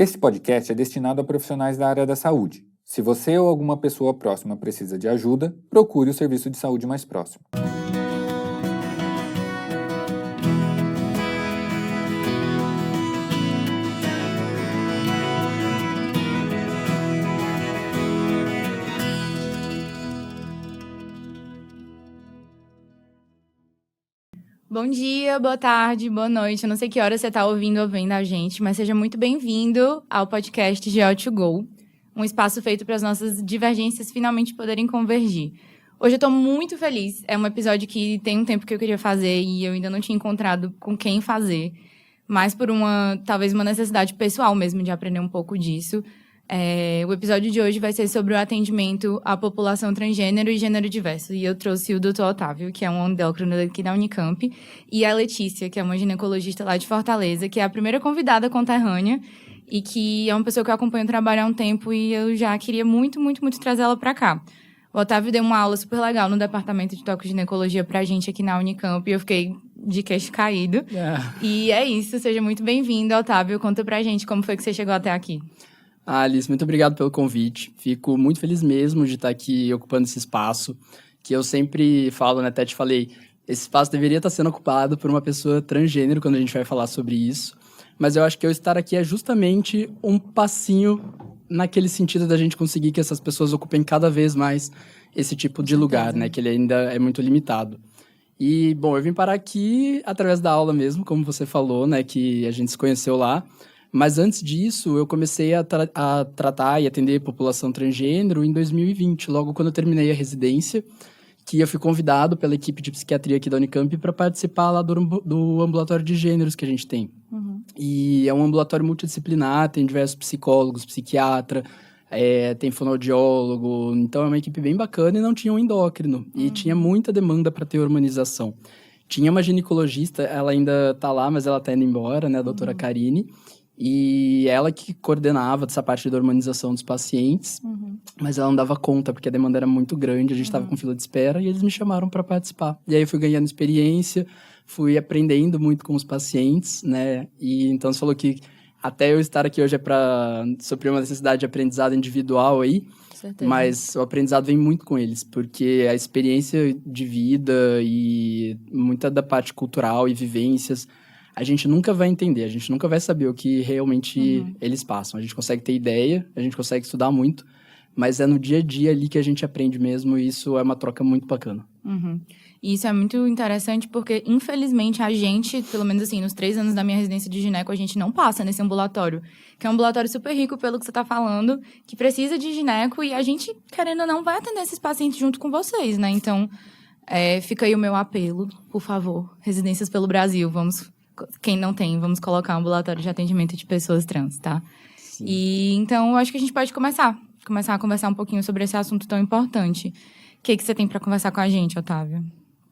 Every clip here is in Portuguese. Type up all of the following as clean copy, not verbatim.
Esse podcast é destinado a profissionais da área da saúde. Se você ou alguma pessoa próxima precisa de ajuda, procure o serviço de saúde mais próximo. Bom dia, boa tarde, boa noite. Eu não sei que hora você está ouvindo ou vendo a gente, mas seja muito bem-vindo ao podcast Geo2Go, um espaço feito para as nossas divergências finalmente poderem convergir. Hoje eu estou muito feliz. É um episódio que tem um tempo que eu queria fazer e eu ainda não tinha encontrado com quem fazer, mas por talvez uma necessidade pessoal mesmo de aprender um pouco disso. O episódio de hoje vai ser sobre o atendimento à população transgênero e gênero diverso. E eu trouxe o Dr. Otávio, que é um endócrino aqui da Unicamp, e a Letícia, que é uma ginecologista lá de Fortaleza, que é a primeira convidada conterrânea e que é uma pessoa que eu acompanho o trabalho há um tempo e eu já queria muito trazer ela para cá. O Otávio deu uma aula super legal no departamento de tocoginecologia pra gente aqui na Unicamp e eu fiquei de queixo caído. E é isso, seja muito bem-vindo, Otávio. Conta pra gente como foi que você chegou até aqui. Alice, muito obrigado pelo convite. Fico muito feliz mesmo de estar aqui ocupando esse espaço, que eu sempre falo, né? Até te falei, esse espaço deveria estar sendo ocupado por uma pessoa transgênero quando a gente vai falar sobre isso. Mas eu acho que eu estar aqui é justamente um passinho naquele sentido da gente conseguir que essas pessoas ocupem cada vez mais esse tipo de lugar, né? Que ele ainda é muito limitado. E, bom, eu vim parar aqui através da aula mesmo, como você falou, né? Que a gente se conheceu lá. Mas antes disso, eu comecei a tratar e atender a população transgênero em 2020, logo quando eu terminei a residência, que eu fui convidado pela equipe de psiquiatria aqui da Unicamp para participar lá do ambulatório de gêneros que a gente tem. Uhum. E é um ambulatório multidisciplinar, tem diversos psicólogos, psiquiatra, tem fonoaudiólogo, então é uma equipe bem bacana e não tinha um endócrino. E tinha muita demanda para ter hormonização. Tinha uma ginecologista, ela ainda tá lá, mas ela tá indo embora, né, a doutora Karine. E ela que coordenava essa parte da hormonização dos pacientes, mas ela não dava conta, porque a demanda era muito grande, a gente estava com fila de espera, e eles me chamaram para participar. E aí eu fui ganhando experiência, fui aprendendo muito com os pacientes, né? E então você falou que até eu estar aqui hoje é para suprir uma necessidade de aprendizado individual aí, mas o aprendizado vem muito com eles, porque a experiência de vida e muita da parte cultural e vivências, a gente nunca vai entender, a gente nunca vai saber o que realmente eles passam. A gente consegue ter ideia, a gente consegue estudar muito, mas é no dia a dia ali que a gente aprende mesmo, e isso é uma troca muito bacana. E isso é muito interessante porque, infelizmente, a gente, pelo menos assim, nos 3 anos da minha residência de gineco, a gente não passa nesse ambulatório, que é um ambulatório super rico pelo que você está falando, que precisa de gineco, e a gente, querendo ou não, vai atender esses pacientes junto com vocês, né? Então, fica aí o meu apelo, por favor, residências pelo Brasil, quem não tem, vamos colocar um ambulatório de atendimento de pessoas trans, tá? Sim. E então, eu acho que a gente pode começar a conversar um pouquinho sobre esse assunto tão importante. O que você tem para conversar com a gente, Otávio?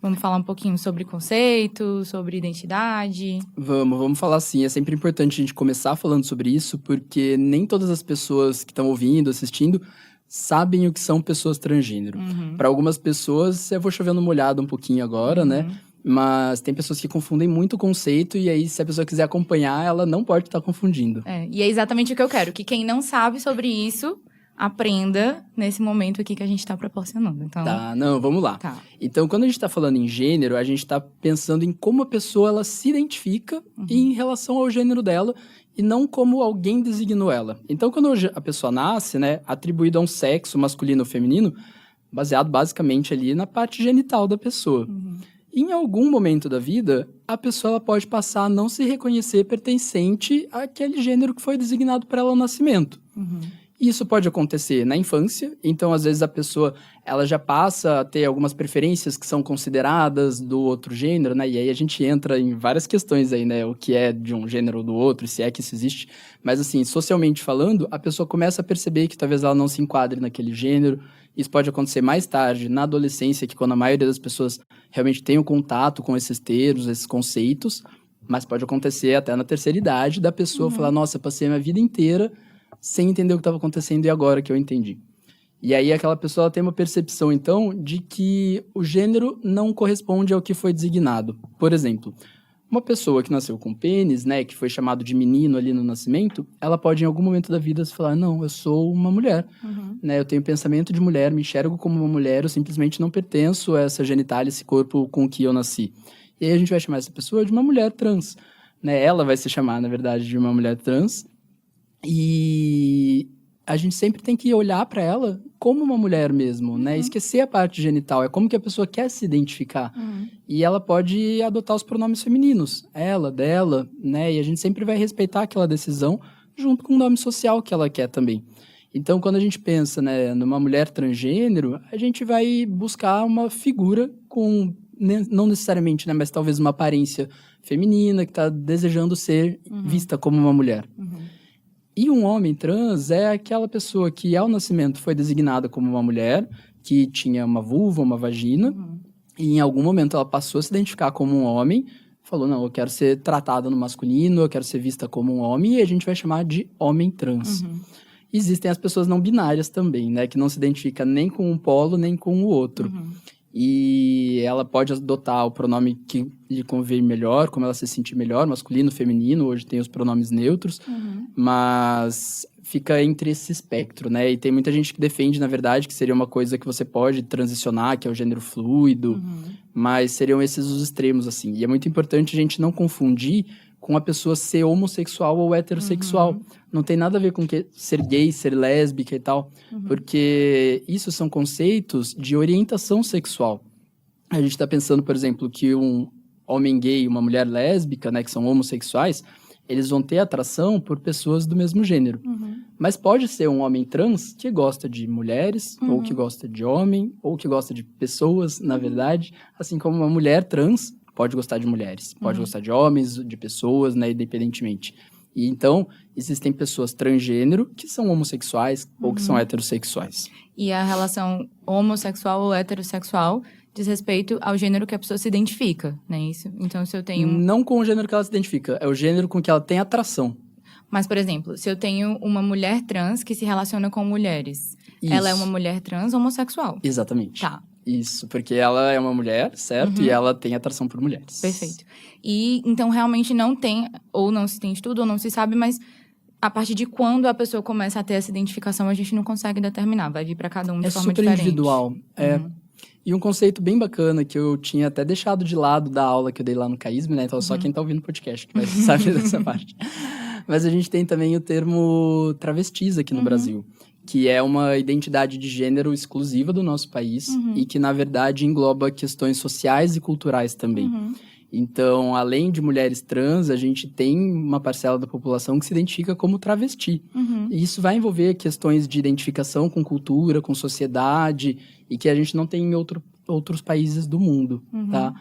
Vamos falar um pouquinho sobre conceito, sobre identidade? Vamos falar sim. É sempre importante a gente começar falando sobre isso, porque nem todas as pessoas que estão ouvindo, assistindo, sabem o que são pessoas transgênero. Para algumas pessoas, eu vou chovendo molhado um pouquinho agora, né? Mas tem pessoas que confundem muito o conceito, e aí, se a pessoa quiser acompanhar, ela não pode estar confundindo. E é exatamente o que eu quero, que quem não sabe sobre isso aprenda nesse momento aqui que a gente está proporcionando. Então... Tá, não, vamos lá. Tá. Então, quando a gente está falando em gênero, a gente está pensando em como a pessoa ela se identifica em relação ao gênero dela, e não como alguém designou ela. Então, quando a pessoa nasce, né, atribuído a um sexo masculino ou feminino, baseado basicamente ali na parte genital da pessoa. Em algum momento da vida, a pessoa ela pode passar a não se reconhecer pertencente àquele gênero que foi designado para ela no nascimento. Isso pode acontecer na infância, então às vezes a pessoa ela já passa a ter algumas preferências que são consideradas do outro gênero, né? E aí a gente entra em várias questões aí, né? O que é de um gênero ou do outro, se é que isso existe. Mas assim, socialmente falando, a pessoa começa a perceber que talvez ela não se enquadre naquele gênero. Isso pode acontecer mais tarde, na adolescência, que quando a maioria das pessoas realmente tem um contato com esses termos, esses conceitos, mas pode acontecer até na terceira idade da pessoa falar, nossa, eu passei a minha vida inteira sem entender o que estava acontecendo e agora que eu entendi. E aí aquela pessoa ela tem uma percepção, então, de que o gênero não corresponde ao que foi designado. Por exemplo, Uma pessoa que nasceu com pênis, né, que foi chamado de menino ali no nascimento, ela pode em algum momento da vida se falar, não, eu sou uma mulher, né, eu tenho pensamento de mulher, me enxergo como uma mulher, eu simplesmente não pertenço a essa genitália, esse corpo com que eu nasci. E aí a gente vai chamar essa pessoa de uma mulher trans, né, ela vai se chamar, na verdade, de uma mulher trans, e a gente sempre tem que olhar para ela como uma mulher mesmo, né? Esquecer a parte genital, é como que a pessoa quer se identificar. E ela pode adotar os pronomes femininos, ela, dela, né? E a gente sempre vai respeitar aquela decisão junto com o nome social que ela quer também. Então, quando a gente pensa, né, numa mulher transgênero, a gente vai buscar uma figura com, não necessariamente, né, mas talvez uma aparência feminina que está desejando ser vista como uma mulher. E um homem trans é aquela pessoa que, ao nascimento, foi designada como uma mulher, que tinha uma vulva, uma vagina, e em algum momento ela passou a se identificar como um homem, falou, não, eu quero ser tratada no masculino, eu quero ser vista como um homem, e a gente vai chamar de homem trans. Existem as pessoas não binárias também, né, que não se identificam nem com um polo, nem com o outro. E ela pode adotar o pronome que lhe convém melhor, como ela se sentir melhor, masculino, feminino, hoje tem os pronomes neutros, mas fica entre esse espectro, né? E tem muita gente que defende, na verdade, que seria uma coisa que você pode transicionar, que é o gênero fluido, mas seriam esses os extremos, assim. E é muito importante a gente não confundir com a pessoa ser homossexual ou heterossexual. Não tem nada a ver com ser gay, ser lésbica e tal, porque isso são conceitos de orientação sexual. A gente está pensando, por exemplo, que um homem gay e uma mulher lésbica, né, que são homossexuais, eles vão ter atração por pessoas do mesmo gênero. Mas pode ser um homem trans que gosta de mulheres, ou que gosta de homem, ou que gosta de pessoas, na verdade, assim como uma mulher trans pode gostar de mulheres, pode gostar de homens, de pessoas, né, independentemente. E então, existem pessoas transgênero que são homossexuais ou que são heterossexuais. E a relação homossexual ou heterossexual diz respeito ao gênero que a pessoa se identifica, não é isso? Então, se eu tenho... Não com o gênero que ela se identifica, é o gênero com que ela tem atração. Mas, por exemplo, se eu tenho uma mulher trans que se relaciona com mulheres, ela é uma mulher trans homossexual? Exatamente. Tá. Isso, porque ela é uma mulher, certo? E ela tem atração por mulheres. Perfeito. E, então, realmente não tem, ou não se tem estudo, ou não se sabe, mas a partir de quando a pessoa começa a ter essa identificação, a gente não consegue determinar. Vai vir para cada um de forma diferente. É super individual. E um conceito bem bacana que eu tinha até deixado de lado da aula que eu dei lá no CAISM, né? Então, só quem tá ouvindo o podcast que vai saber dessa parte. Mas a gente tem também o termo travestis aqui no Brasil, que é uma identidade de gênero exclusiva do nosso país e que, na verdade, engloba questões sociais e culturais também. Então, além de mulheres trans, a gente tem uma parcela da população que se identifica como travesti. E isso vai envolver questões de identificação com cultura, com sociedade, e que a gente não tem em outros países do mundo, tá?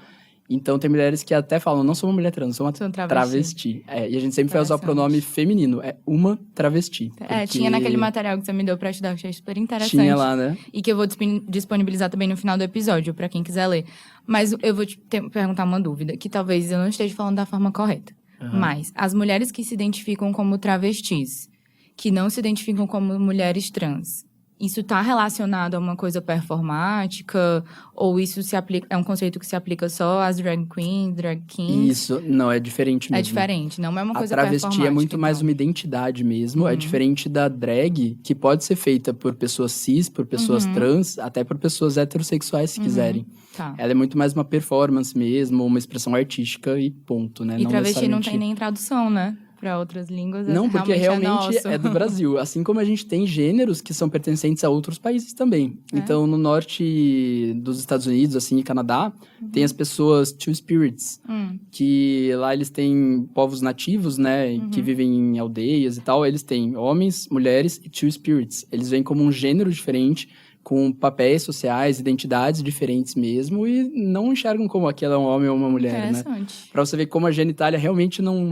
Então, tem mulheres que até falam, não sou uma mulher trans, sou uma travesti. E a gente sempre vai usar o pronome feminino, é uma travesti. Porque... tinha naquele material que você me deu pra estudar, eu achei super interessante. Tinha lá, né? E que eu vou disponibilizar também no final do episódio, pra quem quiser ler. Mas eu vou te perguntar uma dúvida, que talvez eu não esteja falando da forma correta. Mas as mulheres que se identificam como travestis, que não se identificam como mulheres trans, isso está relacionado a uma coisa performática? Ou isso é um conceito que se aplica só às drag queens, drag kings? Isso, não, é diferente mesmo. É diferente, não é uma coisa performática. A travesti é muito mais uma identidade mesmo, é diferente da drag, que pode ser feita por pessoas cis, por pessoas trans, até por pessoas heterossexuais, se quiserem. Tá. Ela é muito mais uma performance mesmo, uma expressão artística e ponto, né? E travesti não tem nem tradução, né? Para outras línguas, não, porque realmente é do Brasil. Assim como a gente tem gêneros que são pertencentes a outros países também. Então, no norte dos Estados Unidos, assim, e Canadá, tem as pessoas Two Spirits, que lá eles têm povos nativos, né, que vivem em aldeias e tal. Eles têm homens, mulheres e Two Spirits. Eles vêm como um gênero diferente, com papéis sociais, identidades diferentes mesmo, e não enxergam como aquela é um homem ou uma mulher, né? Pra você ver como a genitália realmente não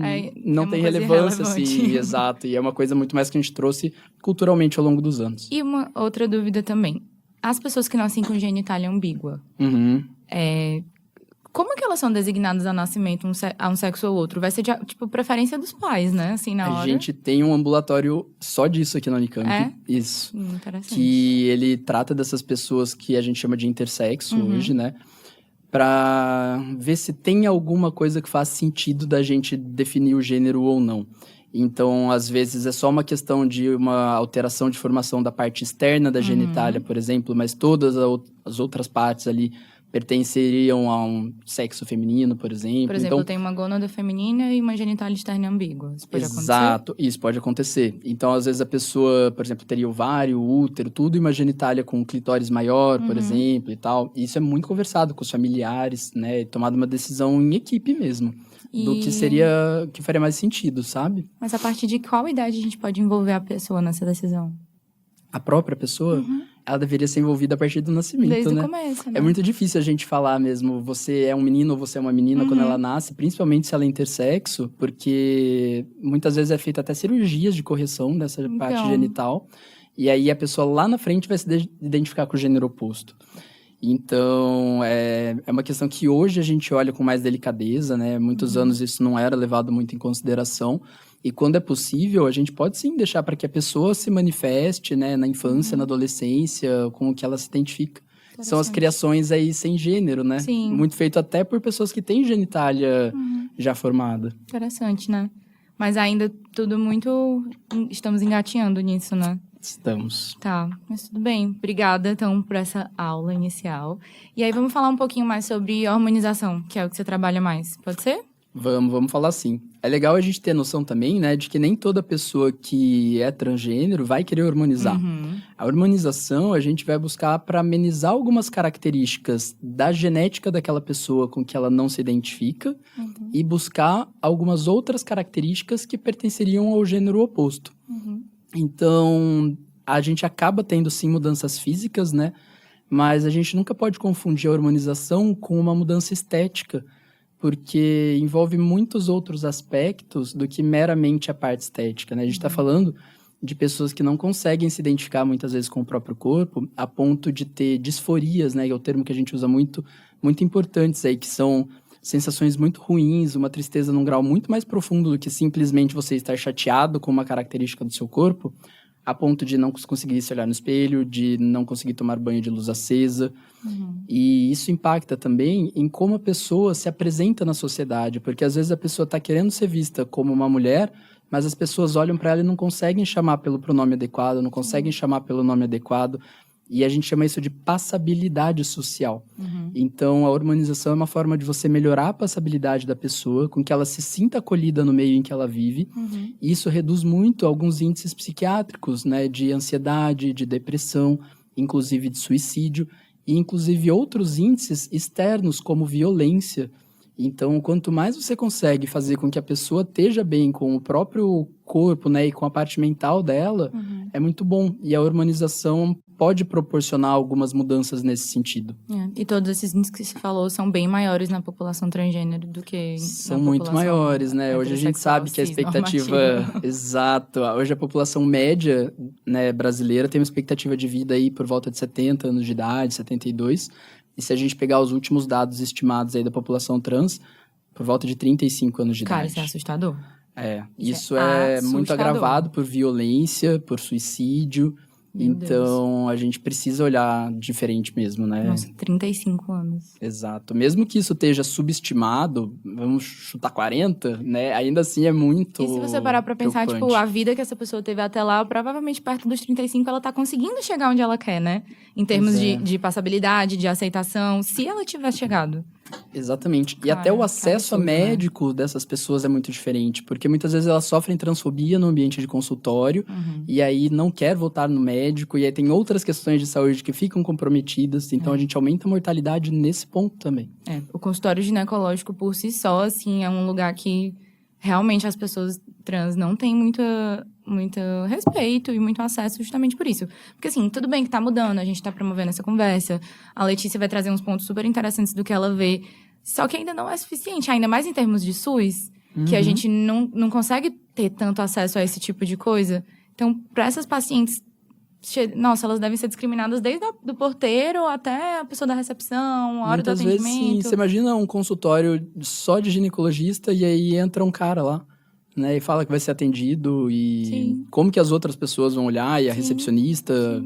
tem relevância, assim, exato. E é uma coisa muito mais que a gente trouxe culturalmente ao longo dos anos. E uma outra dúvida também. As pessoas que nascem com genitália ambígua, como é que elas são designadas a nascimento a um sexo ou outro? Vai ser, tipo, preferência dos pais, né? Assim, na hora. A gente tem um ambulatório só disso aqui na Unicamp. Isso. Interessante. Que ele trata dessas pessoas que a gente chama de intersexo hoje, né? para ver se tem alguma coisa que faz sentido da gente definir o gênero ou não. Então, às vezes, é só uma questão de uma alteração de formação da parte externa da genitália, por exemplo, mas todas as outras partes ali pertenceriam a um sexo feminino, por exemplo. Por exemplo, Então, tem uma gônada feminina e uma genitália externa ambígua. Isso pode acontecer? exato, isso pode acontecer. Então, às vezes, a pessoa, por exemplo, teria ovário, útero, tudo e uma genitália com um clitóris maior, por exemplo, e tal. E isso é muito conversado com os familiares, né? E tomado uma decisão em equipe mesmo. Do que faria mais sentido, sabe? Mas a partir de qual idade a gente pode envolver a pessoa nessa decisão? A própria pessoa, ela deveria ser envolvida a partir do nascimento, Desde né? o começo, né? É muito difícil a gente falar mesmo, você é um menino ou você é uma menina quando ela nasce, principalmente se ela é intersexo, porque muitas vezes é feita até cirurgias de correção dessa parte genital, e aí a pessoa lá na frente vai se identificar com o gênero oposto. Então, é uma questão que hoje a gente olha com mais delicadeza, né? Muitos anos isso não era levado muito em consideração. E quando é possível, a gente pode sim deixar para que a pessoa se manifeste, né? Na infância, na adolescência, com o que ela se identifica. São as criações aí sem gênero, né? Sim. Muito feito até por pessoas que têm genitália já formada. Interessante, né? Mas ainda tudo muito... Estamos engatinhando nisso, né? Estamos. Tá, mas tudo bem. Obrigada, então, por essa aula inicial. E aí, vamos falar um pouquinho mais sobre hormonização, que é o que você trabalha mais. Pode ser? Vamos falar sim. É legal a gente ter noção também, né, de que nem toda pessoa que é transgênero vai querer hormonizar. A hormonização a gente vai buscar para amenizar algumas características da genética daquela pessoa com que ela não se identifica e buscar algumas outras características que pertenceriam ao gênero oposto. Então, a gente acaba tendo sim mudanças físicas, né? Mas a gente nunca pode confundir a hormonização com uma mudança estética, porque envolve muitos outros aspectos do que meramente a parte estética, né? A gente está falando de pessoas que não conseguem se identificar muitas vezes com o próprio corpo, a ponto de ter disforias, né? Que é o termo que a gente usa muito, muito importantes aí, que são sensações muito ruins, uma tristeza num grau muito mais profundo do que simplesmente você estar chateado com uma característica do seu corpo, a ponto de não conseguir se olhar no espelho, de não conseguir tomar banho de luz acesa. E isso impacta também em como a pessoa se apresenta na sociedade, porque às vezes a pessoa está querendo ser vista como uma mulher, mas as pessoas olham para ela e não conseguem chamar pelo pronome adequado, não conseguem chamar pelo nome adequado. E a gente chama isso de passabilidade social. Então, a hormonização é uma forma de você melhorar a passabilidade da pessoa, com que ela se sinta acolhida no meio em que ela vive. E isso reduz muito alguns índices psiquiátricos, né? De ansiedade, de depressão, inclusive de suicídio. E, inclusive, outros índices externos, como violência. Então, quanto mais você consegue fazer com que a pessoa esteja bem com o próprio corpo, né? E com a parte mental dela, é muito bom. E a hormonização pode proporcionar algumas mudanças nesse sentido. E todos esses índices que você falou são bem maiores na população transgênero do que são muito maiores, né? Hoje a gente sabe que a expectativa... Exato. Hoje a população média, né, brasileira tem uma expectativa de vida aí por volta de 70 anos de idade, 72. E se a gente pegar os últimos dados estimados aí da população trans, por volta de 35 anos de idade. Cara, isso é assustador. Isso é muito agravado por violência, por suicídio. Então, a gente precisa olhar diferente mesmo, né? Nossa, 35 anos. Exato. Mesmo que isso esteja subestimado, vamos chutar 40, né? Ainda assim é muito E se você parar pra pensar, tipo, a vida que essa pessoa teve até lá, provavelmente perto dos 35 ela tá conseguindo chegar onde ela quer, né? Em termos de passabilidade, de aceitação, se ela tivesse chegado. Exatamente. E até o acesso a médico dessas pessoas é muito diferente, porque muitas vezes elas sofrem transfobia no ambiente de consultório, e aí não quer voltar no médico, e aí tem outras questões de saúde que ficam comprometidas, então a gente aumenta a mortalidade nesse ponto também. O consultório ginecológico por si só, assim, é um lugar que realmente as pessoas trans não têm muito respeito e muito acesso justamente por isso. Porque, assim, tudo bem que tá mudando, a gente tá promovendo essa conversa, a Letícia vai trazer uns pontos super interessantes do que ela vê, só que ainda não é suficiente, ainda mais em termos de SUS, que a gente não consegue ter tanto acesso a esse tipo de coisa. Então, para essas pacientes, nossa, elas devem ser discriminadas desde do porteiro até a pessoa da recepção, a hora do atendimento. Muitas vezes, sim. Você imagina um consultório só de ginecologista e aí entra um cara lá, né? E fala que vai ser atendido e como que as outras pessoas vão olhar e a recepcionista...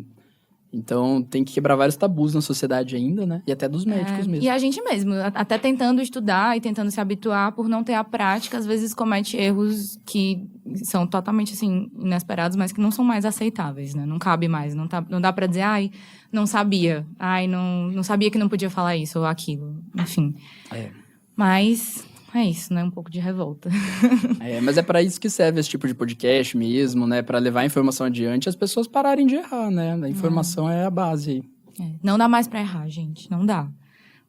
Então, tem que quebrar vários tabus na sociedade ainda, né? E até dos médicos mesmo. E a gente mesmo, até tentando estudar e tentando se habituar, por não ter a prática, às vezes comete erros que são totalmente, assim, inesperados, mas que não são mais aceitáveis, né? Não cabe mais, não dá pra dizer, ai, não sabia, ai, não sabia que não podia falar isso ou aquilo, enfim. Mas é isso, né? Um pouco de revolta. Mas é para isso que serve esse tipo de podcast mesmo, né? Para levar a informação adiante e as pessoas pararem de errar, né? A informação é a base aí. Não dá mais pra errar, gente. Não dá.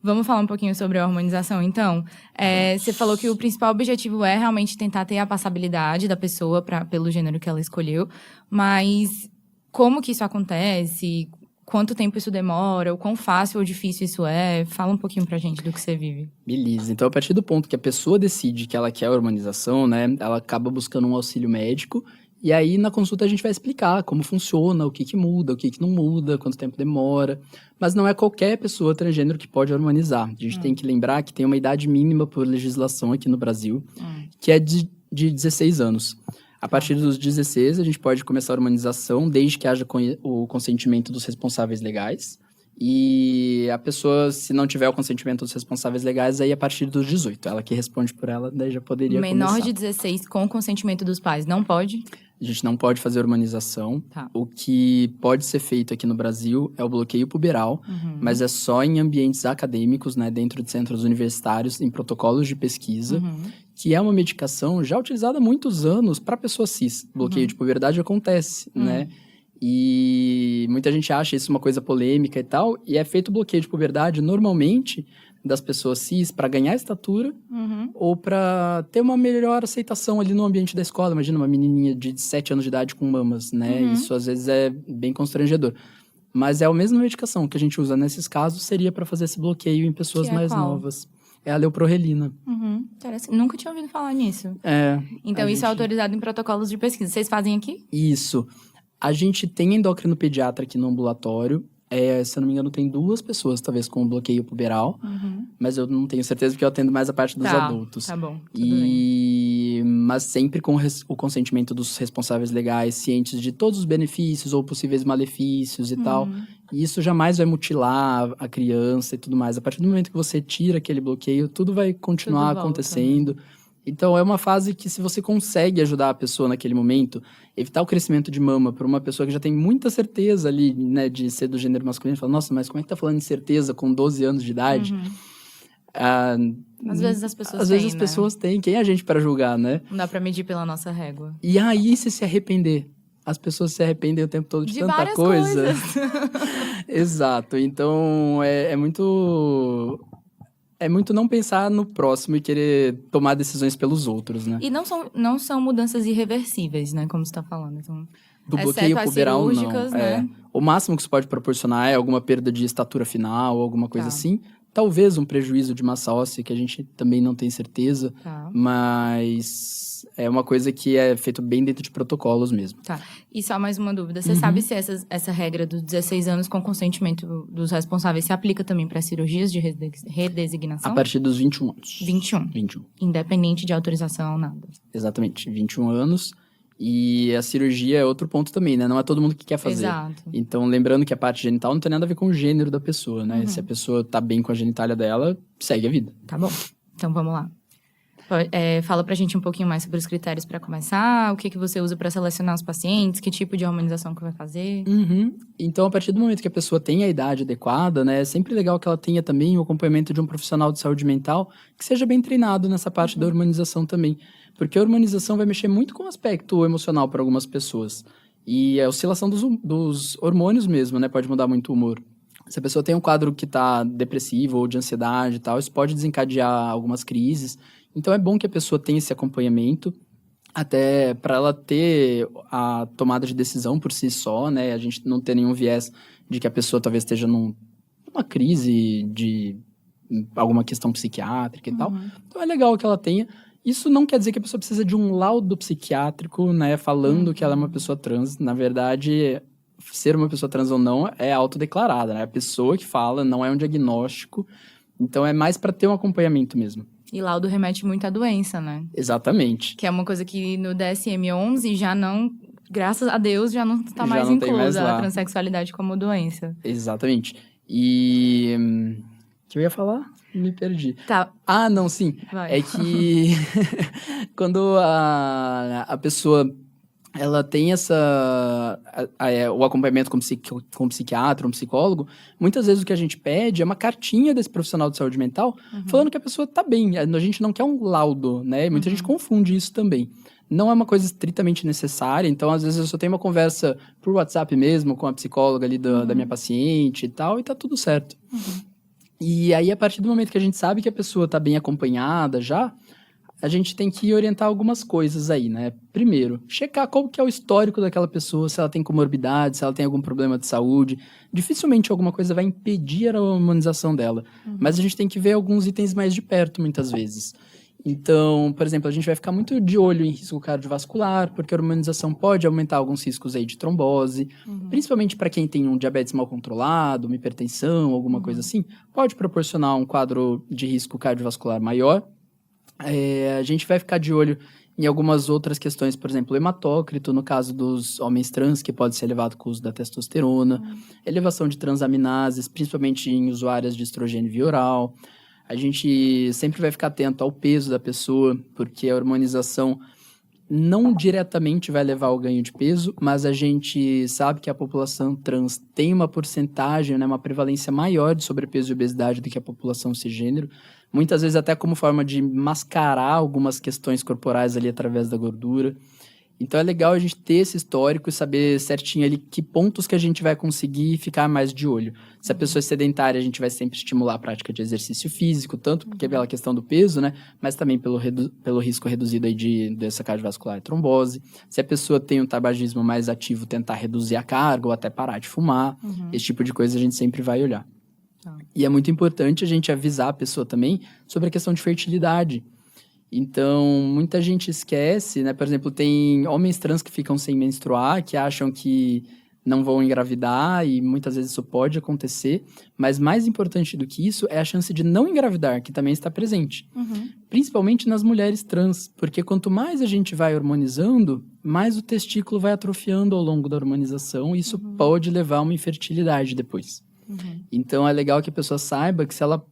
Vamos falar um pouquinho sobre a hormonização, então. Você falou que o principal objetivo é realmente tentar ter a passabilidade da pessoa pelo gênero que ela escolheu. Mas como que isso acontece? Quanto tempo isso demora? O quão fácil ou difícil isso é? Fala um pouquinho pra gente do que você vive. Beleza. Então, a partir do ponto que a pessoa decide que ela quer a hormonização, né? Ela acaba buscando um auxílio médico. E aí, na consulta, a gente vai explicar como funciona, o que muda, o que não muda, quanto tempo demora. Mas não é qualquer pessoa transgênero que pode hormonizar. A gente tem que lembrar que tem uma idade mínima por legislação aqui no Brasil, que é de 16 anos. A partir dos 16, a gente pode começar a hormonização, desde que haja o consentimento dos responsáveis legais. E a pessoa, se não tiver o consentimento dos responsáveis legais, aí a partir dos 18. Ela que responde por ela, daí já poderia Menor começar. de 16 com consentimento dos pais, não pode? A gente não pode fazer hormonização. Tá. O que pode ser feito aqui no Brasil é o bloqueio puberal, mas é só em ambientes acadêmicos, né, dentro de centros universitários, em protocolos de pesquisa, que é uma medicação já utilizada há muitos anos para pessoas cis. Bloqueio de puberdade acontece, né? E muita gente acha isso uma coisa polêmica e tal, e é feito bloqueio de puberdade normalmente das pessoas cis para ganhar estatura ou para ter uma melhor aceitação ali no ambiente da escola. Imagina uma menininha de 7 anos de idade com mamas, né? Isso às vezes é bem constrangedor. Mas é a mesma medicação que a gente usa nesses casos, seria para fazer esse bloqueio em pessoas Que é mais qual? novas. É a leuprorelina. Interessante. Nunca tinha ouvido falar nisso. Então, A isso é gente- autorizado em protocolos de pesquisa. Vocês fazem aqui? Isso. A gente tem endócrino pediatra aqui no ambulatório. Se eu não me engano, tem 2 pessoas, talvez, com bloqueio puberal. Mas eu não tenho certeza, porque eu atendo mais a parte dos adultos. Tá bom, tudo bem. Mas sempre com o consentimento dos responsáveis legais, cientes de todos os benefícios ou possíveis malefícios e tal. E isso jamais vai mutilar a criança e tudo mais. A partir do momento que você tira aquele bloqueio, tudo vai continuar Tudo volta, acontecendo. Então, é uma fase que, se você consegue ajudar a pessoa naquele momento, evitar o crescimento de mama por uma pessoa que já tem muita certeza ali, né, de ser do gênero masculino, fala, nossa, mas como é que tá falando de certeza com 12 anos de idade? Às vezes as pessoas Às têm, vezes as né? pessoas têm. Quem é a gente para julgar, né? Não dá pra medir pela nossa régua. E aí, se arrepender? As pessoas se arrependem o tempo todo de tanta várias coisa. coisas. Exato. Então, é muito... É muito não pensar no próximo e querer tomar decisões pelos outros, né? E não são mudanças irreversíveis, né? Como você tá falando. Então, Do exceto bloqueio as puberal, não. cirúrgicas, né? O máximo que isso pode proporcionar é alguma perda de estatura final, ou alguma coisa Tá. assim. Talvez um prejuízo de massa óssea, que a gente também não tem certeza. Tá. Mas é uma coisa que é feito bem dentro de protocolos mesmo. Tá. E só mais uma dúvida. Você sabe se essa regra dos 16 anos com consentimento dos responsáveis se aplica também para cirurgias de redesignação? A partir dos 21 anos. 21. 21. Independente de autorização, nada. Exatamente, 21 anos. E a cirurgia é outro ponto também, né? Não é todo mundo que quer fazer. Exato. Então, lembrando que a parte genital não tem nada a ver com o gênero da pessoa, né? Se a pessoa tá bem com a genitália dela, segue a vida. Tá bom. Então, vamos lá. Fala pra gente um pouquinho mais sobre os critérios para começar, o que você usa para selecionar os pacientes, que tipo de hormonização que vai fazer. Então, a partir do momento que a pessoa tem a idade adequada, né? É sempre legal que ela tenha também o acompanhamento de um profissional de saúde mental que seja bem treinado nessa parte da hormonização também. Porque a hormonização vai mexer muito com o aspecto emocional para algumas pessoas. E a oscilação dos hormônios mesmo, né? Pode mudar muito o humor. Se a pessoa tem um quadro que tá depressivo ou de ansiedade e tal, isso pode desencadear algumas crises. Então, é bom que a pessoa tenha esse acompanhamento, até para ela ter a tomada de decisão por si só, né? A gente não ter nenhum viés de que a pessoa talvez esteja numa crise de alguma questão psiquiátrica e tal. Então, é legal que ela tenha. Isso não quer dizer que a pessoa precisa de um laudo psiquiátrico, né? Falando que ela é uma pessoa trans. Na verdade, ser uma pessoa trans ou não é autodeclarada, né? A pessoa que fala, não é um diagnóstico. Então, é mais para ter um acompanhamento mesmo. E laudo remete muito à doença, né? Exatamente. Que é uma coisa que no DSM-11 já não graças a Deus, já não está Já mais não tem mais inclusa lá. a transexualidade como doença. Exatamente. E... o que eu ia falar? Me perdi. Tá, Ah, não, sim. vai. É que quando a pessoa ela tem o acompanhamento com um psiquiatra, um psicólogo, muitas vezes o que a gente pede é uma cartinha desse profissional de saúde mental falando que a pessoa tá bem. A gente não quer um laudo, né? E muita gente confunde isso também. Não é uma coisa estritamente necessária, então às vezes eu só tenho uma conversa por WhatsApp mesmo com a psicóloga ali da minha paciente e tal, e tá tudo certo. E aí, a partir do momento que a gente sabe que a pessoa tá bem acompanhada já, a gente tem que orientar algumas coisas aí, né? Primeiro, checar qual que é o histórico daquela pessoa, se ela tem comorbidade, se ela tem algum problema de saúde. Dificilmente alguma coisa vai impedir a hormonização dela. Mas a gente tem que ver alguns itens mais de perto, muitas vezes. Então, por exemplo, a gente vai ficar muito de olho em risco cardiovascular, porque a hormonização pode aumentar alguns riscos aí de trombose, principalmente para quem tem um diabetes mal controlado, uma hipertensão, alguma coisa assim, pode proporcionar um quadro de risco cardiovascular maior. A gente vai ficar de olho em algumas outras questões, por exemplo, o hematócrito, no caso dos homens trans, que pode ser elevado com o uso da testosterona, elevação de transaminases, principalmente em usuárias de estrogênio via oral. A gente sempre vai ficar atento ao peso da pessoa, porque a hormonização não diretamente vai levar ao ganho de peso, mas a gente sabe que a população trans tem uma porcentagem, né, uma prevalência maior de sobrepeso e obesidade do que a população cisgênero, muitas vezes até como forma de mascarar algumas questões corporais ali através da gordura. Então é legal a gente ter esse histórico e saber certinho ali que pontos que a gente vai conseguir ficar mais de olho. Se a pessoa é sedentária, a gente vai sempre estimular a prática de exercício físico, tanto porque pela questão do peso, né? Mas também pelo risco reduzido aí de doença cardiovascular e trombose. Se a pessoa tem um tabagismo mais ativo, tentar reduzir a carga ou até parar de fumar. Esse tipo de coisa a gente sempre vai olhar. E é muito importante a gente avisar a pessoa também sobre a questão de fertilidade. Então, muita gente esquece, né? Por exemplo, tem homens trans que ficam sem menstruar, que acham que não vão engravidar, e muitas vezes isso pode acontecer. Mas mais importante do que isso é a chance de não engravidar, que também está presente. Principalmente nas mulheres trans, porque quanto mais a gente vai hormonizando, mais o testículo vai atrofiando ao longo da hormonização, e isso pode levar a uma infertilidade depois. Então, é legal que a pessoa saiba que se ela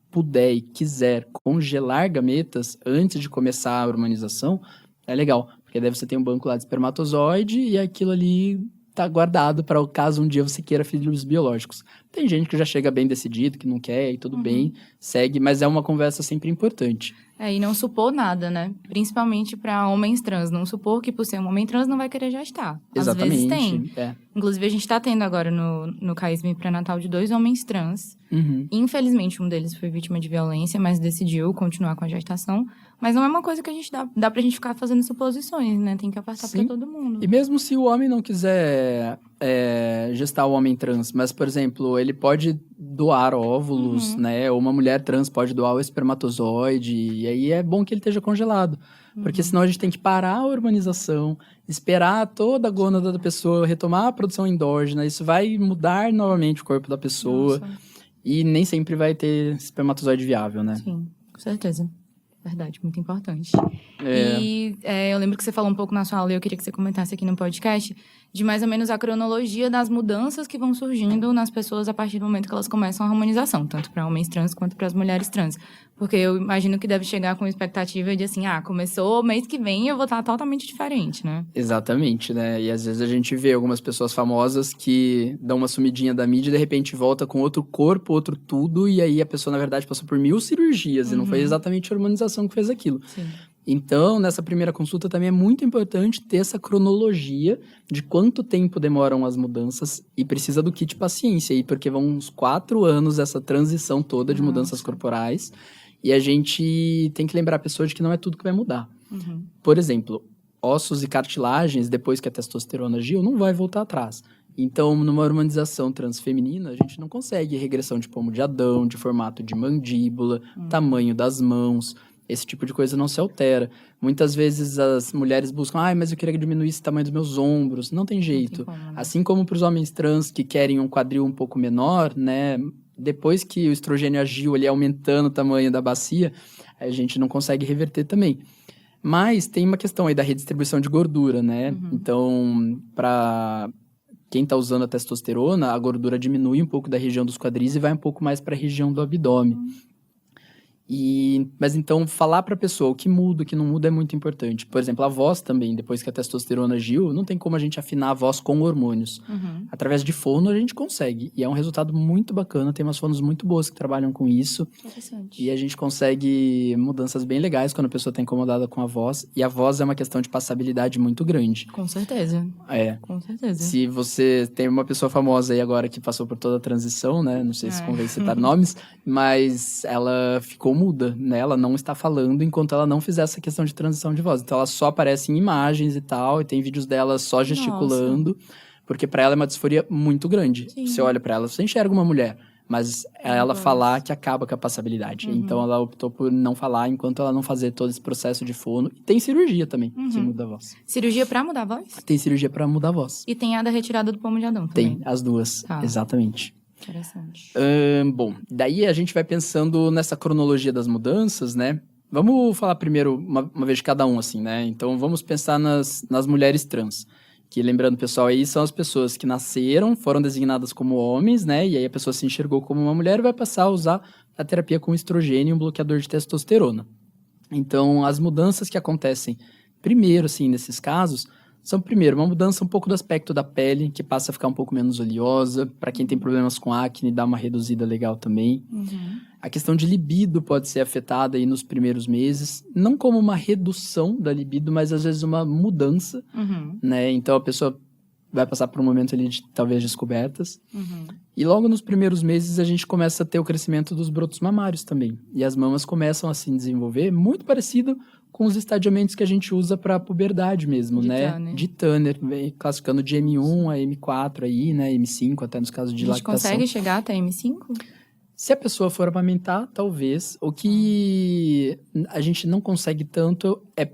puder e quiser congelar gametas antes de começar a hormonização, é legal, porque daí você tem um banco lá de espermatozoide e aquilo ali tá guardado para o caso um dia você queira filhos biológicos. Tem gente que já chega bem decidido, que não quer e tudo bem, segue, mas é uma conversa sempre importante. E não supor nada, né? Principalmente para homens trans. Não supor que por ser um homem trans não vai querer gestar. Exatamente. Às vezes tem. Inclusive, a gente está tendo agora no CAISM pré-natal de 2 homens trans. Infelizmente, um deles foi vítima de violência, mas decidiu continuar com a gestação. Mas não é uma coisa que a gente dá pra gente ficar fazendo suposições, né? Tem que apartar para todo mundo. E mesmo se o homem não quiser gestar o homem trans, mas, por exemplo, ele pode doar óvulos, né? Ou uma mulher trans pode doar o espermatozoide, e aí é bom que ele esteja congelado. Porque senão a gente tem que parar a hormonização, esperar toda a gônada da pessoa retomar a produção endógena, isso vai mudar novamente o corpo da pessoa. E nem sempre vai ter espermatozoide viável, né? Sim, com certeza. Verdade, muito importante. E eu lembro que você falou um pouco na sua aula, e eu queria que você comentasse aqui no podcast, de mais ou menos a cronologia das mudanças que vão surgindo nas pessoas a partir do momento que elas começam a harmonização, tanto para homens trans quanto para as mulheres trans. Porque eu imagino que deve chegar com expectativa de assim, começou mês que vem eu vou estar totalmente diferente, né? Exatamente, né? E às vezes a gente vê algumas pessoas famosas que dão uma sumidinha da mídia e de repente volta com outro corpo, outro tudo, e aí a pessoa, na verdade, passou por 1000 cirurgias e não foi exatamente a hormonização que fez aquilo. Sim. Então, nessa primeira consulta também é muito importante ter essa cronologia de quanto tempo demoram as mudanças e precisa do kit paciência aí, porque vão uns 4 anos essa transição toda de mudanças corporais e a gente tem que lembrar a pessoa de que não é tudo que vai mudar. Por exemplo, ossos e cartilagens, depois que a testosterona agiu, não vai voltar atrás. Então, numa hormonização transfeminina, a gente não consegue regressão de pomo de Adão, de formato de mandíbula, tamanho das mãos. Esse tipo de coisa não se altera. Muitas vezes as mulheres buscam, mas eu queria que diminuísse o tamanho dos meus ombros. Não tem jeito. Não tem como, né? Assim como para os homens trans que querem um quadril um pouco menor, né? Depois que o estrogênio agiu ali aumentando o tamanho da bacia, a gente não consegue reverter também. Mas tem uma questão aí da redistribuição de gordura, né? Então, para quem está usando a testosterona, a gordura diminui um pouco da região dos quadris e vai um pouco mais para a região do abdômen. Mas então, falar para a pessoa o que muda, o que não muda é muito importante. Por exemplo, a voz também, depois que a testosterona agiu, não tem como a gente afinar a voz com hormônios. Através de fono a gente consegue. E é um resultado muito bacana, tem umas fonos muito boas que trabalham com isso. Interessante. E a gente consegue mudanças bem legais quando a pessoa está incomodada com a voz. E a voz é uma questão de passabilidade muito grande. Com certeza. Com certeza. Se você tem uma pessoa famosa aí agora que passou por toda a transição, né? Não sei se convém citar nomes, mas ela ficou muda, né? Ela não está falando enquanto ela não fizer essa questão de transição de voz. Então ela só aparece em imagens e tal, e tem vídeos dela só gesticulando, porque para ela é uma disforia muito grande. Sim. Você olha para ela, você enxerga uma mulher, mas é ela falar que acaba com a passabilidade. Então ela optou por não falar enquanto ela não fazer todo esse processo de fono. E tem cirurgia também, que muda a voz. Cirurgia pra mudar a voz? Tem cirurgia para mudar a voz. E tem a da retirada do pomo de Adão também? Tem, as duas, exatamente. Interessante. Bom, daí a gente vai pensando nessa cronologia das mudanças, né? Vamos falar primeiro uma vez de cada um, assim, né? Então, vamos pensar nas mulheres trans. Que, lembrando, pessoal, aí são as pessoas que nasceram, foram designadas como homens, né? E aí a pessoa se enxergou como uma mulher e vai passar a usar a terapia com estrogênio e um bloqueador de testosterona. Então, as mudanças que acontecem primeiro, assim, nesses casos, são, primeiro, uma mudança um pouco do aspecto da pele, que passa a ficar um pouco menos oleosa. Para quem tem problemas com acne, dá uma reduzida legal também. A questão de libido pode ser afetada aí nos primeiros meses. Não como uma redução da libido, mas às vezes uma mudança, né? Então, a pessoa vai passar por um momento ali de, talvez, descobertas. E logo nos primeiros meses, a gente começa a ter o crescimento dos brotos mamários também. E as mamas começam a se desenvolver, muito parecido com os estadiamentos que a gente usa para puberdade mesmo, né? Tanner. De Tanner, classificando de M1 a M4 aí, né? M5 até nos casos de lactação. A gente consegue chegar até M5? Se a pessoa for amamentar, talvez. O que a gente não consegue tanto é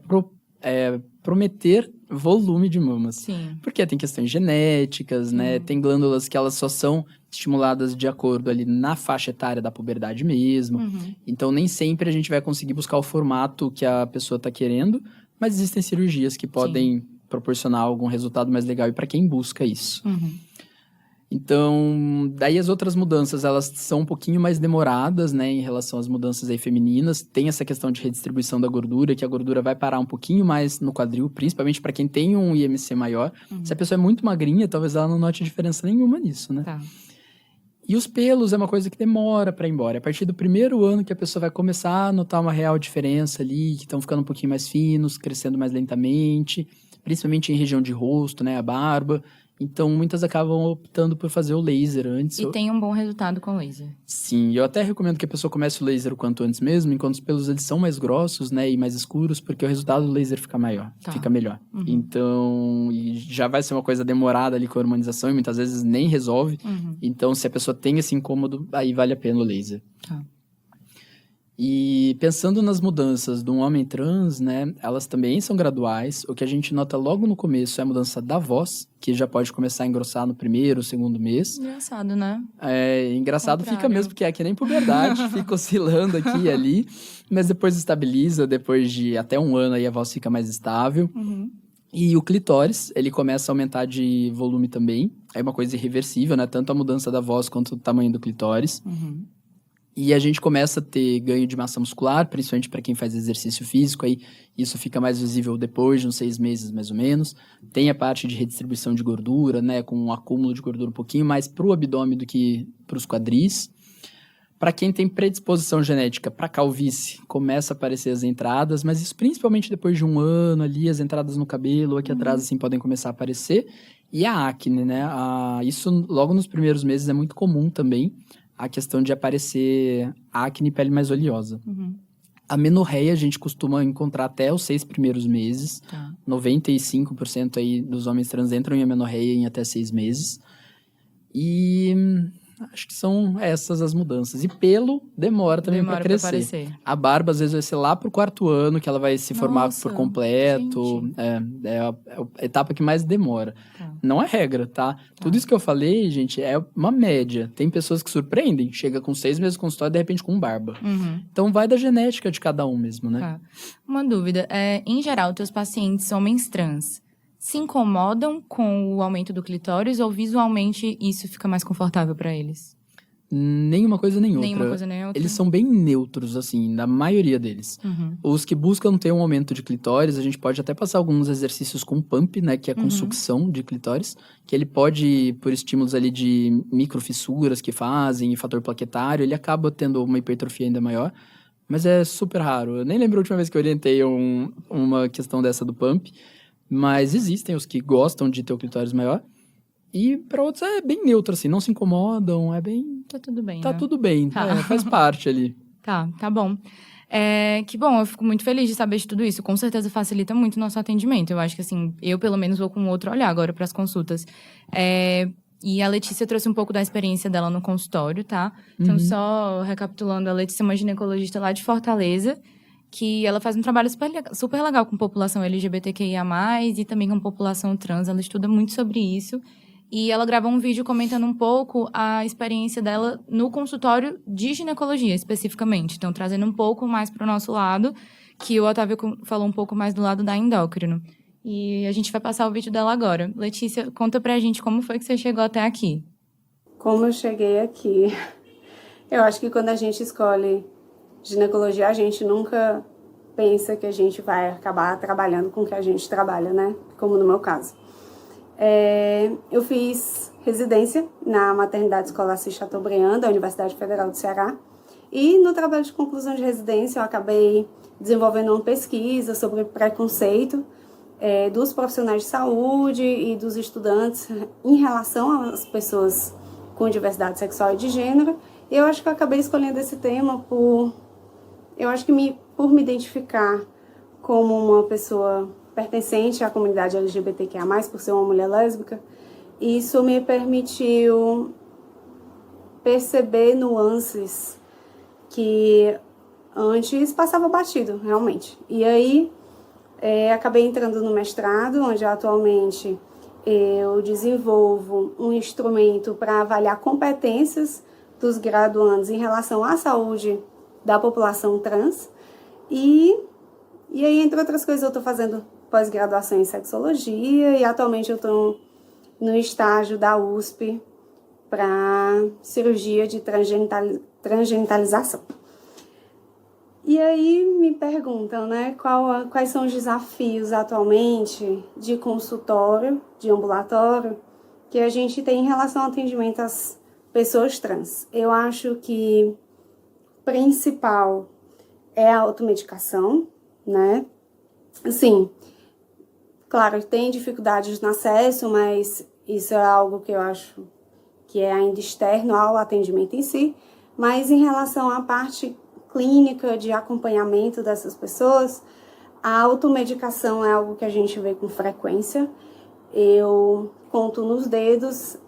prometer volume de mamas. Sim. Porque tem questões genéticas, né? Tem glândulas que elas só são estimuladas de acordo ali na faixa etária da puberdade mesmo. Então, nem sempre a gente vai conseguir buscar o formato que a pessoa está querendo, mas existem cirurgias que podem proporcionar algum resultado mais legal e para quem busca isso. Então, daí as outras mudanças, elas são um pouquinho mais demoradas, né, em relação às mudanças aí femininas. Tem essa questão de redistribuição da gordura, que a gordura vai parar um pouquinho mais no quadril, principalmente para quem tem um IMC maior. Se a pessoa é muito magrinha, talvez ela não note diferença nenhuma nisso, né? E os pelos é uma coisa que demora para ir embora. A partir do primeiro ano que a pessoa vai começar a notar uma real diferença ali, que estão ficando um pouquinho mais finos, crescendo mais lentamente, principalmente em região de rosto, né, a barba. Então, muitas acabam optando por fazer o laser antes. E tem um bom resultado com laser. Sim, eu até recomendo que a pessoa comece o laser o quanto antes mesmo, enquanto os pelos eles são mais grossos, né, e mais escuros, porque o resultado do laser fica maior, fica melhor. Então, e já vai ser uma coisa demorada ali com a hormonização e muitas vezes nem resolve. Então, se a pessoa tem esse incômodo, aí vale a pena o laser. E pensando nas mudanças de um homem trans, né, elas também são graduais. O que a gente nota logo no começo é a mudança da voz, que já pode começar a engrossar no primeiro, segundo mês. Engraçado, né? Engraçado Contrário. fica mesmo, porque é que nem puberdade, fica oscilando aqui e ali, mas depois estabiliza, depois de até um ano aí a voz fica mais estável. E o clitóris, ele começa a aumentar de volume também, é uma coisa irreversível, né, tanto a mudança da voz quanto o tamanho do clitóris. E a gente começa a ter ganho de massa muscular, principalmente para quem faz exercício físico, aí isso fica mais visível depois de uns 6 meses, mais ou menos. Tem a parte de redistribuição de gordura, né, com um acúmulo de gordura um pouquinho mais para o abdômen do que para os quadris. Para quem tem predisposição genética para calvície, começa a aparecer as entradas, mas isso principalmente depois de um ano ali, as entradas no cabelo, aqui atrás, assim, podem começar a aparecer. E a acne, né, isso logo nos primeiros meses é muito comum também, a questão de aparecer acne e pele mais oleosa. A menorreia a gente costuma encontrar até os 6 primeiros meses. 95% aí dos homens trans entram em amenorreia em até 6 meses. E Acho que são essas as mudanças. E pelo demora também para crescer. Aparecer. A barba, às vezes, vai ser lá pro 4º ano que ela vai se formar Nossa, por completo. gente. É a etapa que mais demora. Tá. Não é regra, tá? Tudo isso que eu falei, gente, é uma média. Tem pessoas que surpreendem, chega com 6 meses de consultório e de repente com barba. Uhum. Então vai da genética de cada um mesmo, né? Tá. Uma dúvida. Em geral, teus pacientes homens trans se incomodam com o aumento do clitóris ou visualmente isso fica mais confortável para eles? Nenhuma coisa nem outra. Nenhuma coisa nem outra? Eles são bem neutros, assim, na maioria deles. Uhum. Os que buscam ter um aumento de clitóris, a gente pode até passar alguns exercícios com pump, né? Que é com sucção de clitóris. Que ele pode, por estímulos ali de microfissuras que fazem, e fator plaquetário, ele acaba tendo uma hipertrofia ainda maior. Mas é super raro. Eu nem lembro a última vez que eu orientei uma questão dessa do pump. Mas existem os que gostam de ter o clitóris maior. E para outros é bem neutro, assim. Não se incomodam, é bem... Tá tudo bem, Tá né? tudo bem, Tá. faz parte ali. Tá bom. Que bom, eu fico muito feliz de saber de tudo isso. Com certeza facilita muito o nosso atendimento. Eu acho que, assim, eu pelo menos vou com outro olhar agora para as consultas. E a Letícia trouxe um pouco da experiência dela no consultório, tá? Então, só recapitulando, a Letícia é uma ginecologista lá de Fortaleza, que ela faz um trabalho super legal com população LGBTQIA+, e também com população trans. Ela estuda muito sobre isso. E ela gravou um vídeo comentando um pouco a experiência dela no consultório de ginecologia, especificamente. Então, trazendo um pouco mais para o nosso lado, que o Otávio falou um pouco mais do lado da endócrino. E a gente vai passar o vídeo dela agora. Letícia, conta pra gente como foi que você chegou até aqui. Como eu cheguei aqui? Eu acho que quando a gente escolhe ginecologia, a gente nunca pensa que a gente vai acabar trabalhando com o que a gente trabalha, né? Como no meu caso. Eu fiz residência na Maternidade Escolar Assis Chateaubriand, da Universidade Federal do Ceará. E no trabalho de conclusão de residência, eu acabei desenvolvendo uma pesquisa sobre preconceito dos profissionais de saúde e dos estudantes em relação às pessoas com diversidade sexual e de gênero. E eu acho que eu acabei escolhendo esse tema por me identificar como uma pessoa pertencente à comunidade LGBTQIA+, por ser uma mulher lésbica. Isso me permitiu perceber nuances que antes passava batido, realmente. E aí, acabei entrando no mestrado, onde atualmente eu desenvolvo um instrumento para avaliar competências dos graduandos em relação à saúde da população trans. E aí, entre outras coisas, eu estou fazendo pós-graduação em sexologia e atualmente eu estou no estágio da USP para cirurgia de transgenitalização. E aí me perguntam, né, quais são os desafios atualmente de consultório, de ambulatório, que a gente tem em relação ao atendimento às pessoas trans. Eu acho que o principal é a automedicação, né? Assim, claro, tem dificuldades no acesso, mas isso é algo que eu acho que é ainda externo ao atendimento em si. Mas em relação à parte clínica de acompanhamento dessas pessoas, a automedicação é algo que a gente vê com frequência. Eu conto nos dedos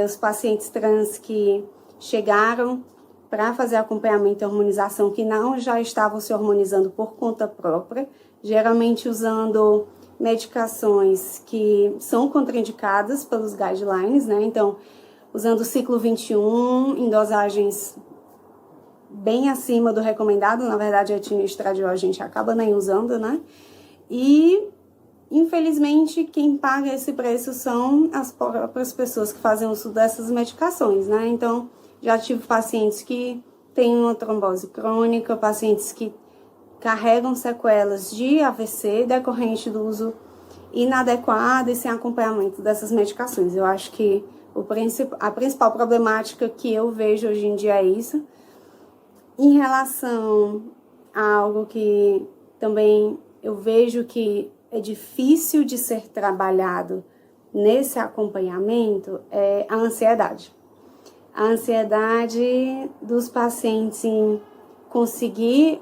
os pacientes trans que chegaram para fazer acompanhamento e hormonização que não já estavam se hormonizando por conta própria, geralmente usando medicações que são contraindicadas pelos guidelines, né? Então, usando o ciclo 21 em dosagens bem acima do recomendado, na verdade a etina e estradiol a gente acaba nem usando, né? E, infelizmente, quem paga esse preço são as próprias pessoas que fazem uso dessas medicações, né? Então, já tive pacientes que têm uma trombose crônica, pacientes que carregam sequelas de AVC decorrente do uso inadequado e sem acompanhamento dessas medicações. Eu acho que a principal problemática que eu vejo hoje em dia é isso. Em relação a algo que também eu vejo que é difícil de ser trabalhado nesse acompanhamento é a ansiedade. A ansiedade dos pacientes em conseguir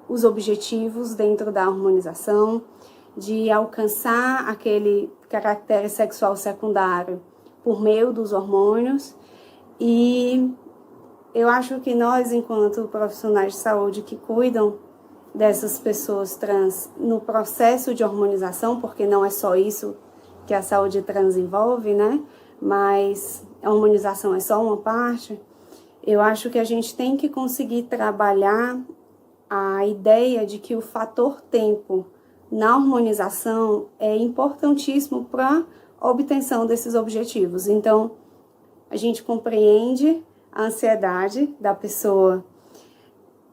os objetivos dentro da hormonização, de alcançar aquele caractere sexual secundário por meio dos hormônios e eu acho que nós, enquanto profissionais de saúde que cuidam dessas pessoas trans no processo de hormonização, porque não é só isso que a saúde trans envolve, né? Mas a hormonização é só uma parte. Eu acho que a gente tem que conseguir trabalhar a ideia de que o fator tempo na hormonização é importantíssimo para a obtenção desses objetivos. Então, a gente compreende a ansiedade da pessoa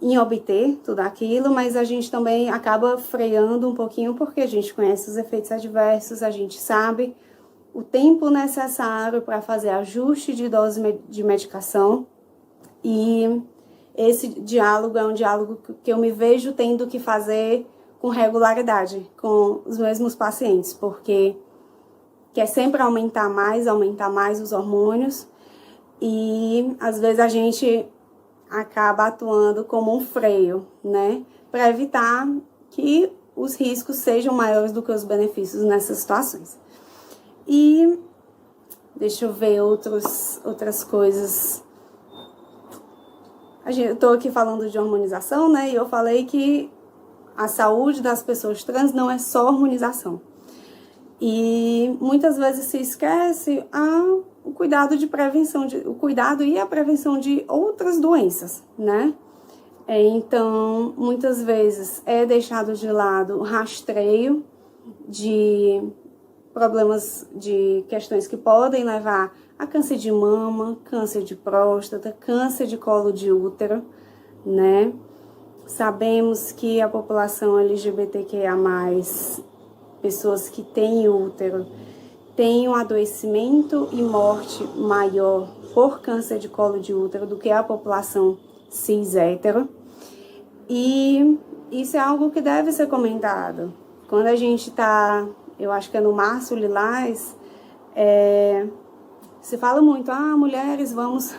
em obter tudo aquilo, mas a gente também acaba freando um pouquinho porque a gente conhece os efeitos adversos, a gente sabe o tempo necessário para fazer ajuste de dose de medicação, e esse diálogo é um diálogo que eu me vejo tendo que fazer com regularidade com os mesmos pacientes, porque quer sempre aumentar mais os hormônios, e às vezes a gente acaba atuando como um freio, né, para evitar que os riscos sejam maiores do que os benefícios nessas situações. E deixa eu ver outras coisas. Eu estou aqui falando de hormonização, né, e eu falei que a saúde das pessoas trans não é só hormonização. E muitas vezes se esquece o cuidado de prevenção, o cuidado e a prevenção de outras doenças, né? Então, muitas vezes é deixado de lado o rastreio de problemas, de questões que podem levar a câncer de mama, câncer de próstata, câncer de colo de útero, né? Sabemos que a população LGBTQIA+, pessoas que têm útero, têm um adoecimento e morte maior por câncer de colo de útero do que a população cis-hétero. E isso é algo que deve ser comentado. Quando a gente está, eu acho que é no Março Lilás, se fala muito, mulheres, vamos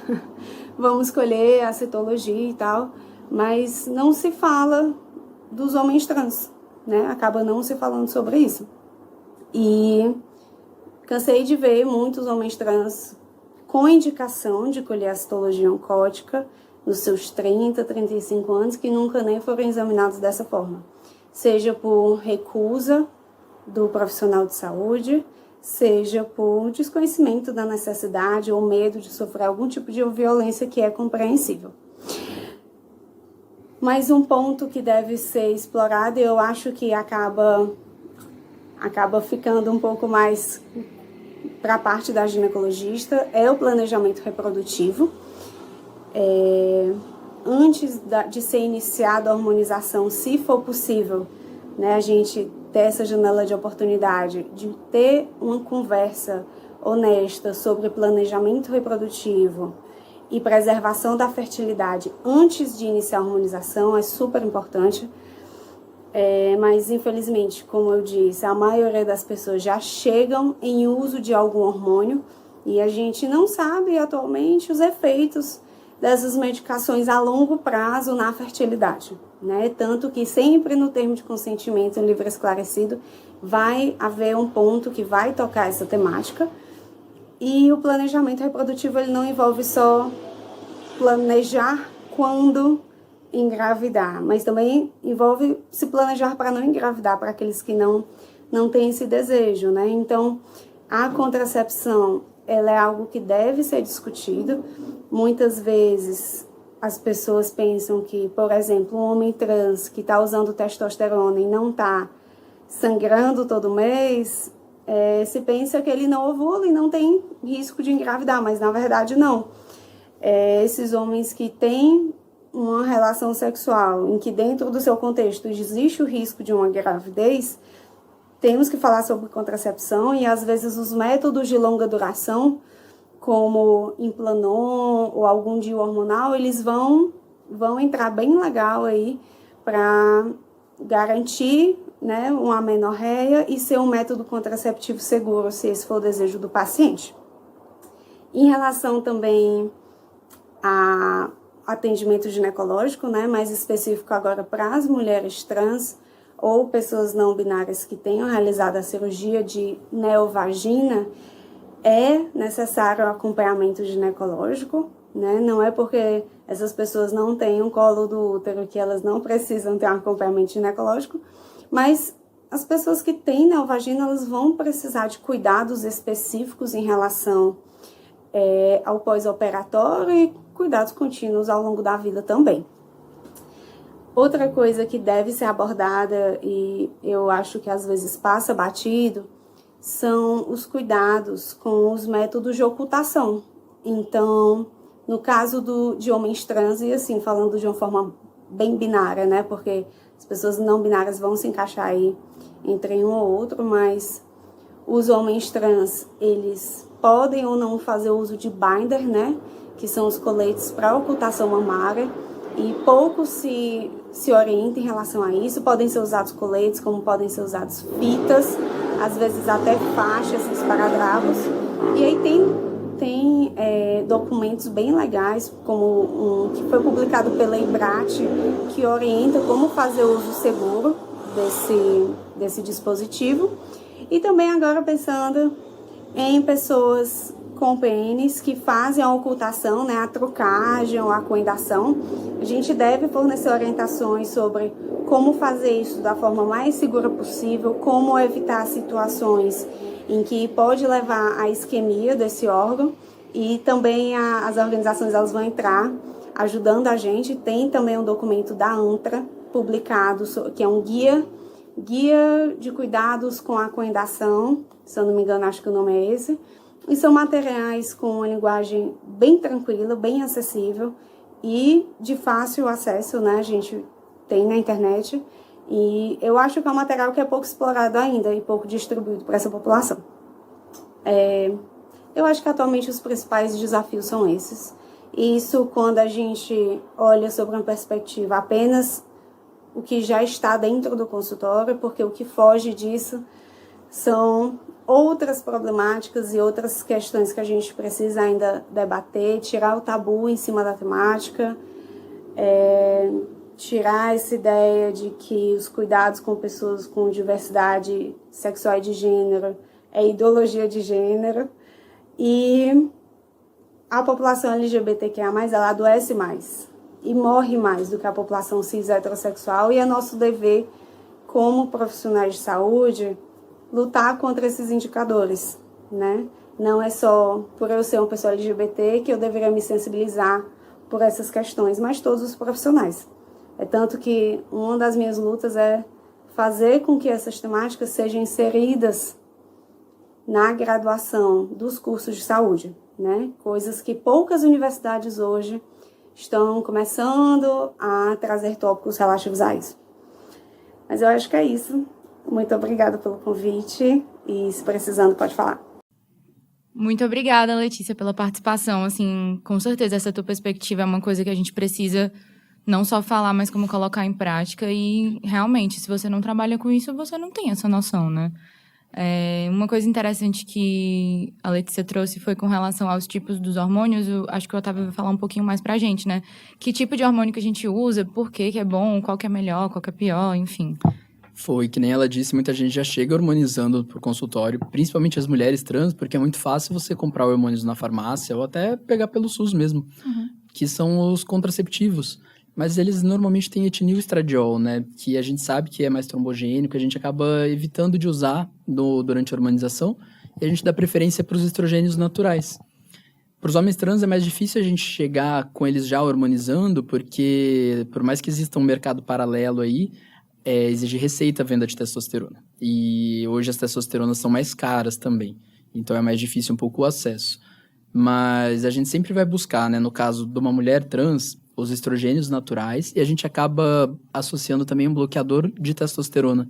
escolher a citologia e tal, mas não se fala dos homens trans, né? Acaba não se falando sobre isso. E cansei de ver muitos homens trans com indicação de colher a citologia oncótica nos seus 30, 35 anos, que nunca nem foram examinados dessa forma. Seja por recusa do profissional de saúde, seja por desconhecimento da necessidade ou medo de sofrer algum tipo de violência que é compreensível. Mas um ponto que deve ser explorado, e eu acho que acaba ficando um pouco mais para a parte da ginecologista, é o planejamento reprodutivo. Antes de ser iniciada a hormonização, se for possível, né, a gente ter essa janela de oportunidade de ter uma conversa honesta sobre planejamento reprodutivo e preservação da fertilidade antes de iniciar a hormonização é super importante. Mas, infelizmente, como eu disse, a maioria das pessoas já chegam em uso de algum hormônio e a gente não sabe atualmente os efeitos dessas medicações a longo prazo na fertilidade, né? Tanto que sempre no termo de consentimento livre e esclarecido vai haver um ponto que vai tocar essa temática. E o planejamento reprodutivo ele não envolve só planejar quando engravidar, mas também envolve se planejar para não engravidar, para aqueles que não têm esse desejo, né? Então, a contracepção, ela é algo que deve ser discutido. Muitas vezes as pessoas pensam que, por exemplo, um homem trans que está usando testosterona e não está sangrando todo mês, se pensa que ele não ovula e não tem risco de engravidar, mas na verdade não. Esses homens que têm uma relação sexual em que dentro do seu contexto existe o risco de uma gravidez, temos que falar sobre contracepção e às vezes os métodos de longa duração, como Implanon ou algum DIU hormonal, eles vão entrar bem legal aí para garantir, né, uma amenorreia e ser um método contraceptivo seguro, se esse for o desejo do paciente. Em relação também a atendimento ginecológico, né, mais específico agora para as mulheres trans ou pessoas não binárias que tenham realizado a cirurgia de neovagina, É necessário acompanhamento ginecológico, né? Não é porque essas pessoas não têm um colo do útero que elas não precisam ter um acompanhamento ginecológico, mas as pessoas que têm neovagina, elas vão precisar de cuidados específicos em relação ao pós-operatório e cuidados contínuos ao longo da vida também. Outra coisa que deve ser abordada, e eu acho que às vezes passa batido, são os cuidados com os métodos de ocultação. Então, no caso de homens trans, e assim, falando de uma forma bem binária, né? Porque as pessoas não binárias vão se encaixar aí entre um ou outro, mas os homens trans, eles podem ou não fazer uso de binder, né? Que são os coletes para ocultação mamária, e pouco se orienta em relação a isso. Podem ser usados coletes, como podem ser usados fitas, às vezes até faixas, esparadrapos. E aí tem documentos bem legais, como um que foi publicado pela IBRAT, que orienta como fazer uso seguro desse dispositivo. E também agora pensando em pessoas com pênis que fazem a ocultação, né, a trocagem ou a coendação, a gente deve fornecer orientações sobre como fazer isso da forma mais segura possível, como evitar situações em que pode levar à isquemia desse órgão, e também as organizações elas vão entrar ajudando a gente. Tem também um documento da ANTRA publicado, que é um guia de cuidados com a coendação, se eu não me engano, acho que o nome é esse. E são materiais com uma linguagem bem tranquila, bem acessível e de fácil acesso, né? A gente tem na internet. E eu acho que é um material que é pouco explorado ainda e pouco distribuído para essa população. Eu acho que atualmente os principais desafios são esses. Isso quando a gente olha sobre uma perspectiva apenas o que já está dentro do consultório, porque o que foge disso são outras problemáticas e outras questões que a gente precisa ainda debater, tirar o tabu em cima da temática, tirar essa ideia de que os cuidados com pessoas com diversidade sexual e de gênero é ideologia de gênero, e a população LGBTQIA+, ela adoece mais e morre mais do que a população cis heterossexual, e é nosso dever como profissionais de saúde lutar contra esses indicadores, né? Não é só por eu ser uma pessoa LGBT que eu deveria me sensibilizar por essas questões, mas todos os profissionais. É tanto que uma das minhas lutas é fazer com que essas temáticas sejam inseridas na graduação dos cursos de saúde, né? Coisas que poucas universidades hoje estão começando a trazer tópicos relativos a isso. Mas eu acho que é isso. Muito obrigada pelo convite e, se precisando, pode falar. Muito obrigada, Letícia, pela participação. Assim, com certeza essa tua perspectiva é uma coisa que a gente precisa não só falar, mas como colocar em prática. E, realmente, se você não trabalha com isso, você não tem essa noção, né? Uma coisa interessante que a Letícia trouxe foi com relação aos tipos dos hormônios. Eu acho que o Otávio vai falar um pouquinho mais pra gente, né? Que tipo de hormônio que a gente usa, por que é bom, qual que é melhor, qual que é pior, enfim. Foi, que nem ela disse, muita gente já chega hormonizando pro consultório, principalmente as mulheres trans, porque é muito fácil você comprar hormônios na farmácia ou até pegar pelo SUS mesmo, que são os contraceptivos. Mas eles normalmente têm etinil estradiol, né? Que a gente sabe que é mais trombogênico, a gente acaba evitando de usar durante a hormonização, e a gente dá preferência para os estrogênios naturais. Para os homens trans é mais difícil a gente chegar com eles já hormonizando, porque por mais que exista um mercado paralelo aí, exige receita a venda de testosterona. E hoje as testosteronas são mais caras também. Então é mais difícil um pouco o acesso. Mas a gente sempre vai buscar, né? No caso de uma mulher trans, os estrogênios naturais. E a gente acaba associando também um bloqueador de testosterona.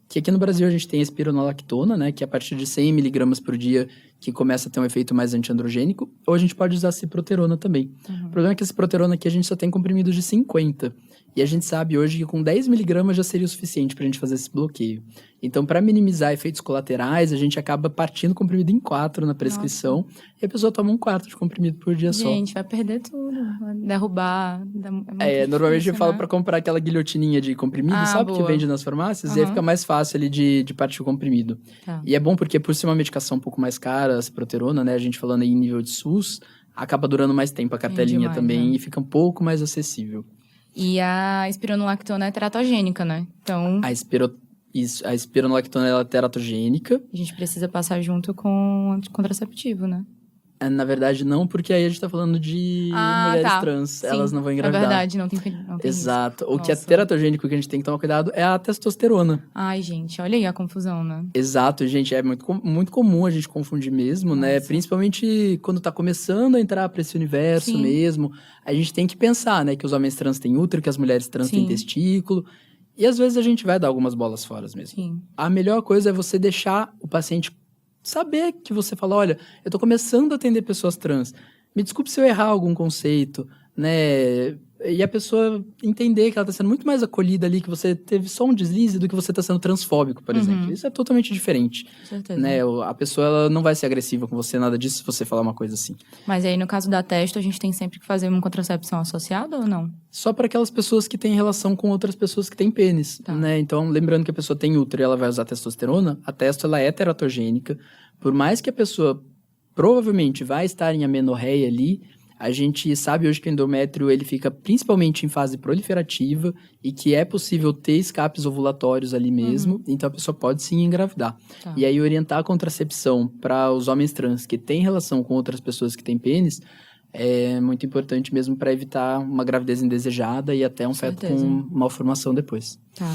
Que aqui no Brasil a gente tem a espironolactona, né? Que é a partir de 100 mg por dia que começa a ter um efeito mais antiandrogênico. Ou a gente pode usar a ciproterona também. O problema é que a ciproterona aqui a gente só tem comprimidos de 50. E a gente sabe hoje que com 10 mg já seria o suficiente para a gente fazer esse bloqueio. Então, para minimizar efeitos colaterais, a gente acaba partindo o comprimido em 4 na prescrição. Nossa. E a pessoa toma 1 quarto de comprimido por dia só. Gente, vai perder tudo. Vai derrubar. Normalmente eu falo para comprar aquela guilhotininha de comprimido, sabe? Boa. Que vende nas farmácias. E aí fica mais fácil ali de partir o comprimido. Tá. E é bom porque por ser uma medicação um pouco mais cara, cara, a ciproterona, né? A gente falando aí em nível de SUS, acaba durando mais tempo a cartelinha demais, também né? e fica um pouco mais acessível. E a espironolactona é teratogênica, né? Então, A espironolactona ela é teratogênica. a gente precisa passar junto com contraceptivo, né? Na verdade, não, porque aí a gente tá falando de mulheres trans. Sim, Elas não vão é engravidar. verdade, não tem Exato. risco. O que é Nossa. teratogênico que a gente tem que tomar cuidado é a testosterona. Ai, gente, olha aí a confusão, né? Exato, gente. É muito comum a gente confundir mesmo, né? Nossa. Principalmente quando tá começando a entrar pra esse universo Sim. mesmo. A gente tem que pensar, né? Que os homens trans têm útero, que as mulheres trans têm Sim. testículo. E às vezes a gente vai dar algumas bolas fora mesmo. Sim. A melhor coisa é você deixar o paciente saber que você fala, olha, eu tô começando a atender pessoas trans. Me desculpe se eu errar algum conceito, né? E a pessoa entender que ela tá sendo muito mais acolhida ali, que você teve só um deslize do que você tá sendo transfóbico, por exemplo. Isso é totalmente diferente, Com certeza. né? A pessoa ela não vai ser agressiva com você, nada disso, se você falar uma coisa assim. Mas aí, no caso da testo, a gente tem sempre que fazer uma contracepção associada ou não? Só para aquelas pessoas que têm relação com outras pessoas que têm pênis, Tá. né? Então, lembrando que a pessoa tem útero e ela vai usar testosterona, a testo ela é teratogênica. Por mais que a pessoa provavelmente vai estar em amenorreia ali, a gente sabe hoje que o endométrio ele fica principalmente em fase proliferativa e que é possível ter escapes ovulatórios ali mesmo, então a pessoa pode sim engravidar. Tá. E aí orientar a contracepção para os homens trans que têm relação com outras pessoas que têm pênis é muito importante mesmo para evitar uma gravidez indesejada e até um feto certeza. com malformação depois. Tá.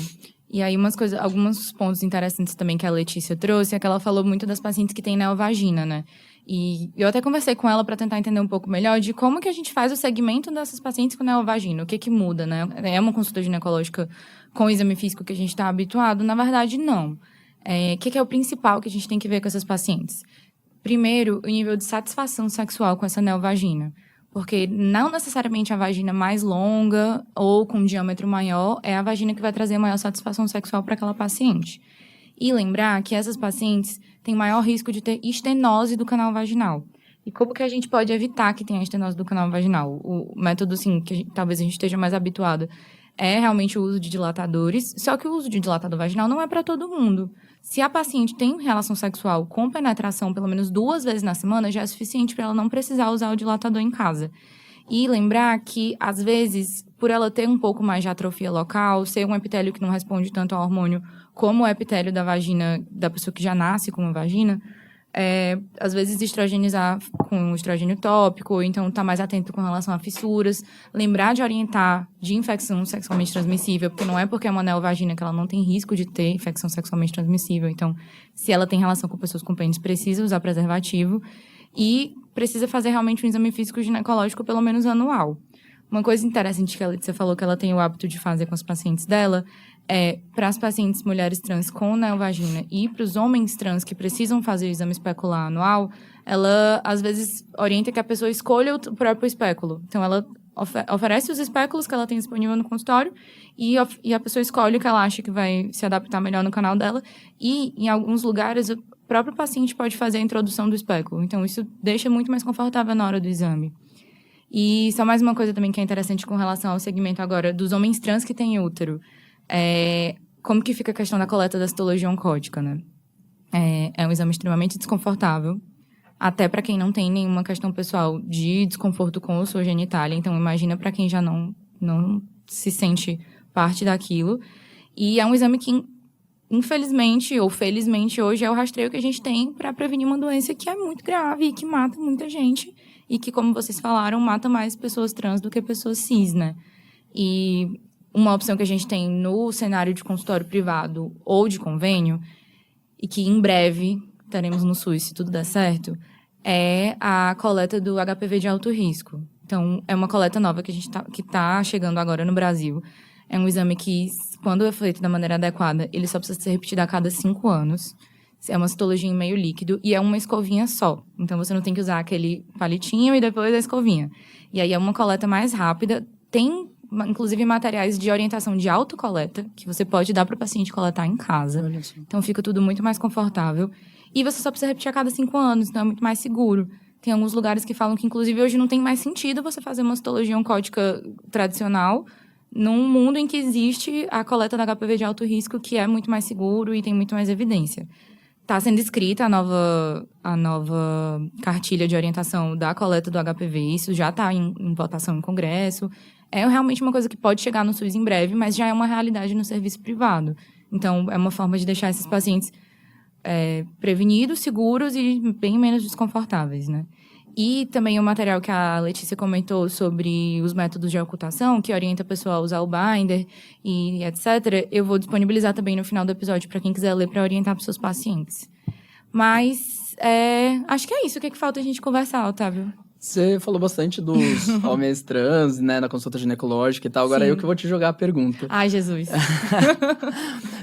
E aí, alguns pontos interessantes também que a Letícia trouxe é que ela falou muito das pacientes que têm neovagina, né? E eu até conversei com ela para tentar entender um pouco melhor de como que a gente faz o segmento dessas pacientes com neovagina, o que que muda, né? É uma consulta ginecológica com exame físico que a gente está habituado? Na verdade, não. O que que é o principal que a gente tem que ver com essas pacientes? Primeiro, o nível de satisfação sexual com essa neovagina. Porque não necessariamente a vagina mais longa ou com um diâmetro maior é a vagina que vai trazer maior satisfação sexual para aquela paciente. E lembrar que essas pacientes têm maior risco de ter estenose do canal vaginal. E como que a gente pode evitar que tenha estenose do canal vaginal? O método, assim, que talvez a gente esteja mais habituado é realmente o uso de dilatadores. Só que o uso de dilatador vaginal não é para todo mundo. Se a paciente tem relação sexual com penetração pelo menos 2 vezes na semana, já é suficiente para ela não precisar usar o dilatador em casa. E lembrar que, às vezes, por ela ter um pouco mais de atrofia local, ser um epitélio que não responde tanto ao hormônio como o epitélio da vagina, da pessoa que já nasce com uma vagina, às vezes estrogenizar com estrogênio tópico, ou então estar mais atento com relação a fissuras, lembrar de orientar de infecção sexualmente transmissível, porque não é porque é uma neovagina que ela não tem risco de ter infecção sexualmente transmissível. Então, se ela tem relação com pessoas com pênis, precisa usar preservativo e precisa fazer realmente um exame físico ginecológico pelo menos anual. Uma coisa interessante que a Letícia falou que ela tem o hábito de fazer com os pacientes dela para as pacientes mulheres trans com neovagina e para os homens trans que precisam fazer o exame especular anual, ela, às vezes, orienta que a pessoa escolha o próprio espéculo. Então, ela oferece os espéculos que ela tem disponível no consultório e a pessoa escolhe o que ela acha que vai se adaptar melhor no canal dela. E, em alguns lugares, o próprio paciente pode fazer a introdução do espéculo. Então, isso deixa muito mais confortável na hora do exame. E só mais uma coisa também que é interessante com relação ao segmento agora dos homens trans que têm útero. Como que fica a questão da coleta da citologia oncótica, né? É um exame extremamente desconfortável, até para quem não tem nenhuma questão pessoal de desconforto com a sua genitália. Então, imagina para quem já não se sente parte daquilo. E é um exame que, infelizmente ou felizmente, hoje é o rastreio que a gente tem para prevenir uma doença que é muito grave e que mata muita gente. E que, como vocês falaram, mata mais pessoas trans do que pessoas cis, né? E uma opção que a gente tem no cenário de consultório privado ou de convênio, e que em breve teremos no SUS, se tudo der certo, é a coleta do HPV de alto risco. Então, é uma coleta nova que está chegando agora no Brasil. É um exame que, quando é feito da maneira adequada, ele só precisa ser repetido a cada 5 anos. É uma citologia em meio líquido e é uma escovinha só. Então, você não tem que usar aquele palitinho e depois a escovinha. E aí, é uma coleta mais rápida. Tem, inclusive, materiais de orientação de autocoleta, que você pode dar para o paciente coletar em casa. Então, fica tudo muito mais confortável. E você só precisa repetir a cada 5 anos, então é muito mais seguro. Tem alguns lugares que falam que, inclusive, hoje não tem mais sentido você fazer uma citologia oncótica tradicional num mundo em que existe a coleta da HPV de alto risco, que é muito mais seguro e tem muito mais evidência. Está sendo escrita a nova cartilha de orientação da coleta do HPV. Isso já está em votação em Congresso. É realmente uma coisa que pode chegar no SUS em breve, mas já é uma realidade no serviço privado. Então, é uma forma de deixar esses pacientes prevenidos, seguros e bem menos desconfortáveis, né? E também o material que a Letícia comentou sobre os métodos de ocultação, que orienta a pessoa a usar o binder e etc., eu vou disponibilizar também no final do episódio para quem quiser ler, para orientar para os seus pacientes. Mas acho que é isso. O que falta a gente conversar, Otávio? Você falou bastante dos homens trans, né, na consulta ginecológica e tal. Agora Sim. eu que vou te jogar a pergunta. Ai, Jesus.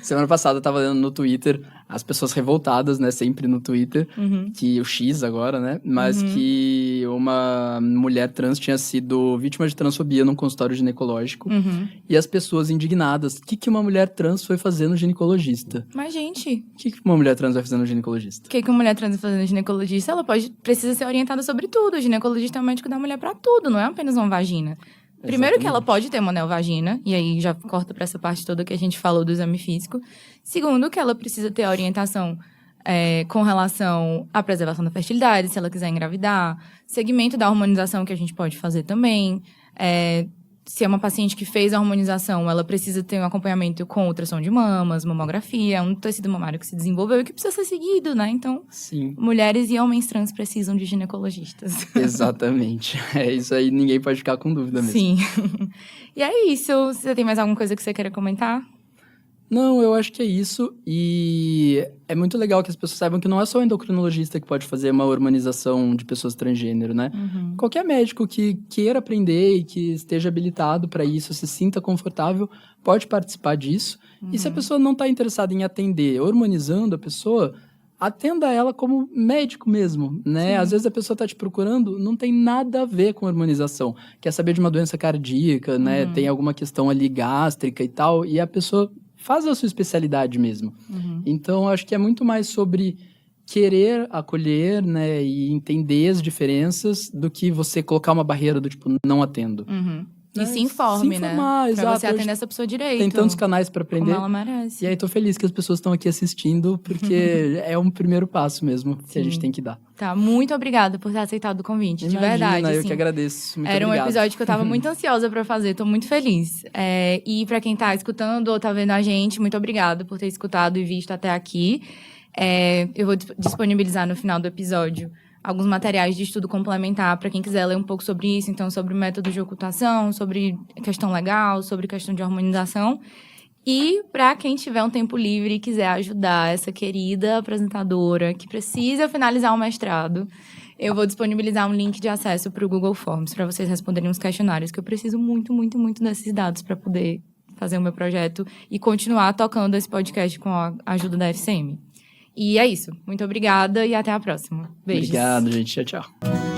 Semana passada eu tava lendo no Twitter as pessoas revoltadas, né, sempre no Twitter, que o X agora, né, mas que uma mulher trans tinha sido vítima de transfobia num consultório ginecológico e as pessoas indignadas. O que uma mulher trans foi fazer no ginecologista? Mas, gente... O que uma mulher trans vai fazer no ginecologista? O que uma mulher trans vai fazer no ginecologista? Ela precisa ser orientada sobre tudo. O ginecologista é o médico da mulher pra tudo, não é apenas uma vagina. Primeiro que ela pode ter uma neovagina, e aí já corta pra essa parte toda que a gente falou do exame físico. Segundo, que ela precisa ter orientação com relação à preservação da fertilidade, se ela quiser engravidar. Segmento da hormonização que a gente pode fazer também. Se é uma paciente que fez a hormonização, ela precisa ter um acompanhamento com ultrassom de mamas, mamografia, um tecido mamário que se desenvolveu e que precisa ser seguido, né? Então, sim, mulheres e homens trans precisam de ginecologistas. Exatamente. Isso aí, ninguém pode ficar com dúvida mesmo. Sim. E é isso. Você tem mais alguma coisa que você queira comentar? Não, eu acho que é isso. E é muito legal que as pessoas saibam que não é só o endocrinologista que pode fazer uma hormonização de pessoas transgênero, né? Qualquer médico que queira aprender e que esteja habilitado para isso, se sinta confortável, pode participar disso. E se a pessoa não está interessada em atender hormonizando a pessoa, atenda ela como médico mesmo, né? Às vezes a pessoa está te procurando, não tem nada a ver com hormonização. Quer saber de uma doença cardíaca, né? Tem alguma questão ali gástrica e tal, e a pessoa faz a sua especialidade mesmo. Então, acho que é muito mais sobre querer acolher, né, e entender as diferenças do que você colocar uma barreira do tipo, não atendo. E se informe, se informar, né? exato. Pra você atender essa pessoa direito. Tem tantos canais para aprender. Como ela merece. E aí, tô feliz que as pessoas estão aqui assistindo, porque é um primeiro passo mesmo que a gente tem que dar. Tá, muito obrigada por ter aceitado o convite, de verdade. Eu assim, que agradeço. Muito era obrigado. Um episódio que eu tava muito ansiosa pra fazer, tô muito feliz. E pra quem tá escutando ou tá vendo a gente, muito obrigada por ter escutado e visto até aqui. Eu vou disponibilizar no final do episódio alguns materiais de estudo complementar para quem quiser ler um pouco sobre isso, então sobre método de ocultação, sobre questão legal, sobre questão de hormonização. E para quem tiver um tempo livre e quiser ajudar essa querida apresentadora que precisa finalizar o mestrado, eu vou disponibilizar um link de acesso para o Google Forms para vocês responderem uns questionários, que eu preciso muito, muito, muito desses dados para poder fazer o meu projeto e continuar tocando esse podcast com a ajuda da FCM. E é isso. Muito obrigada e até a próxima. Beijos. Obrigado, gente. Tchau, tchau.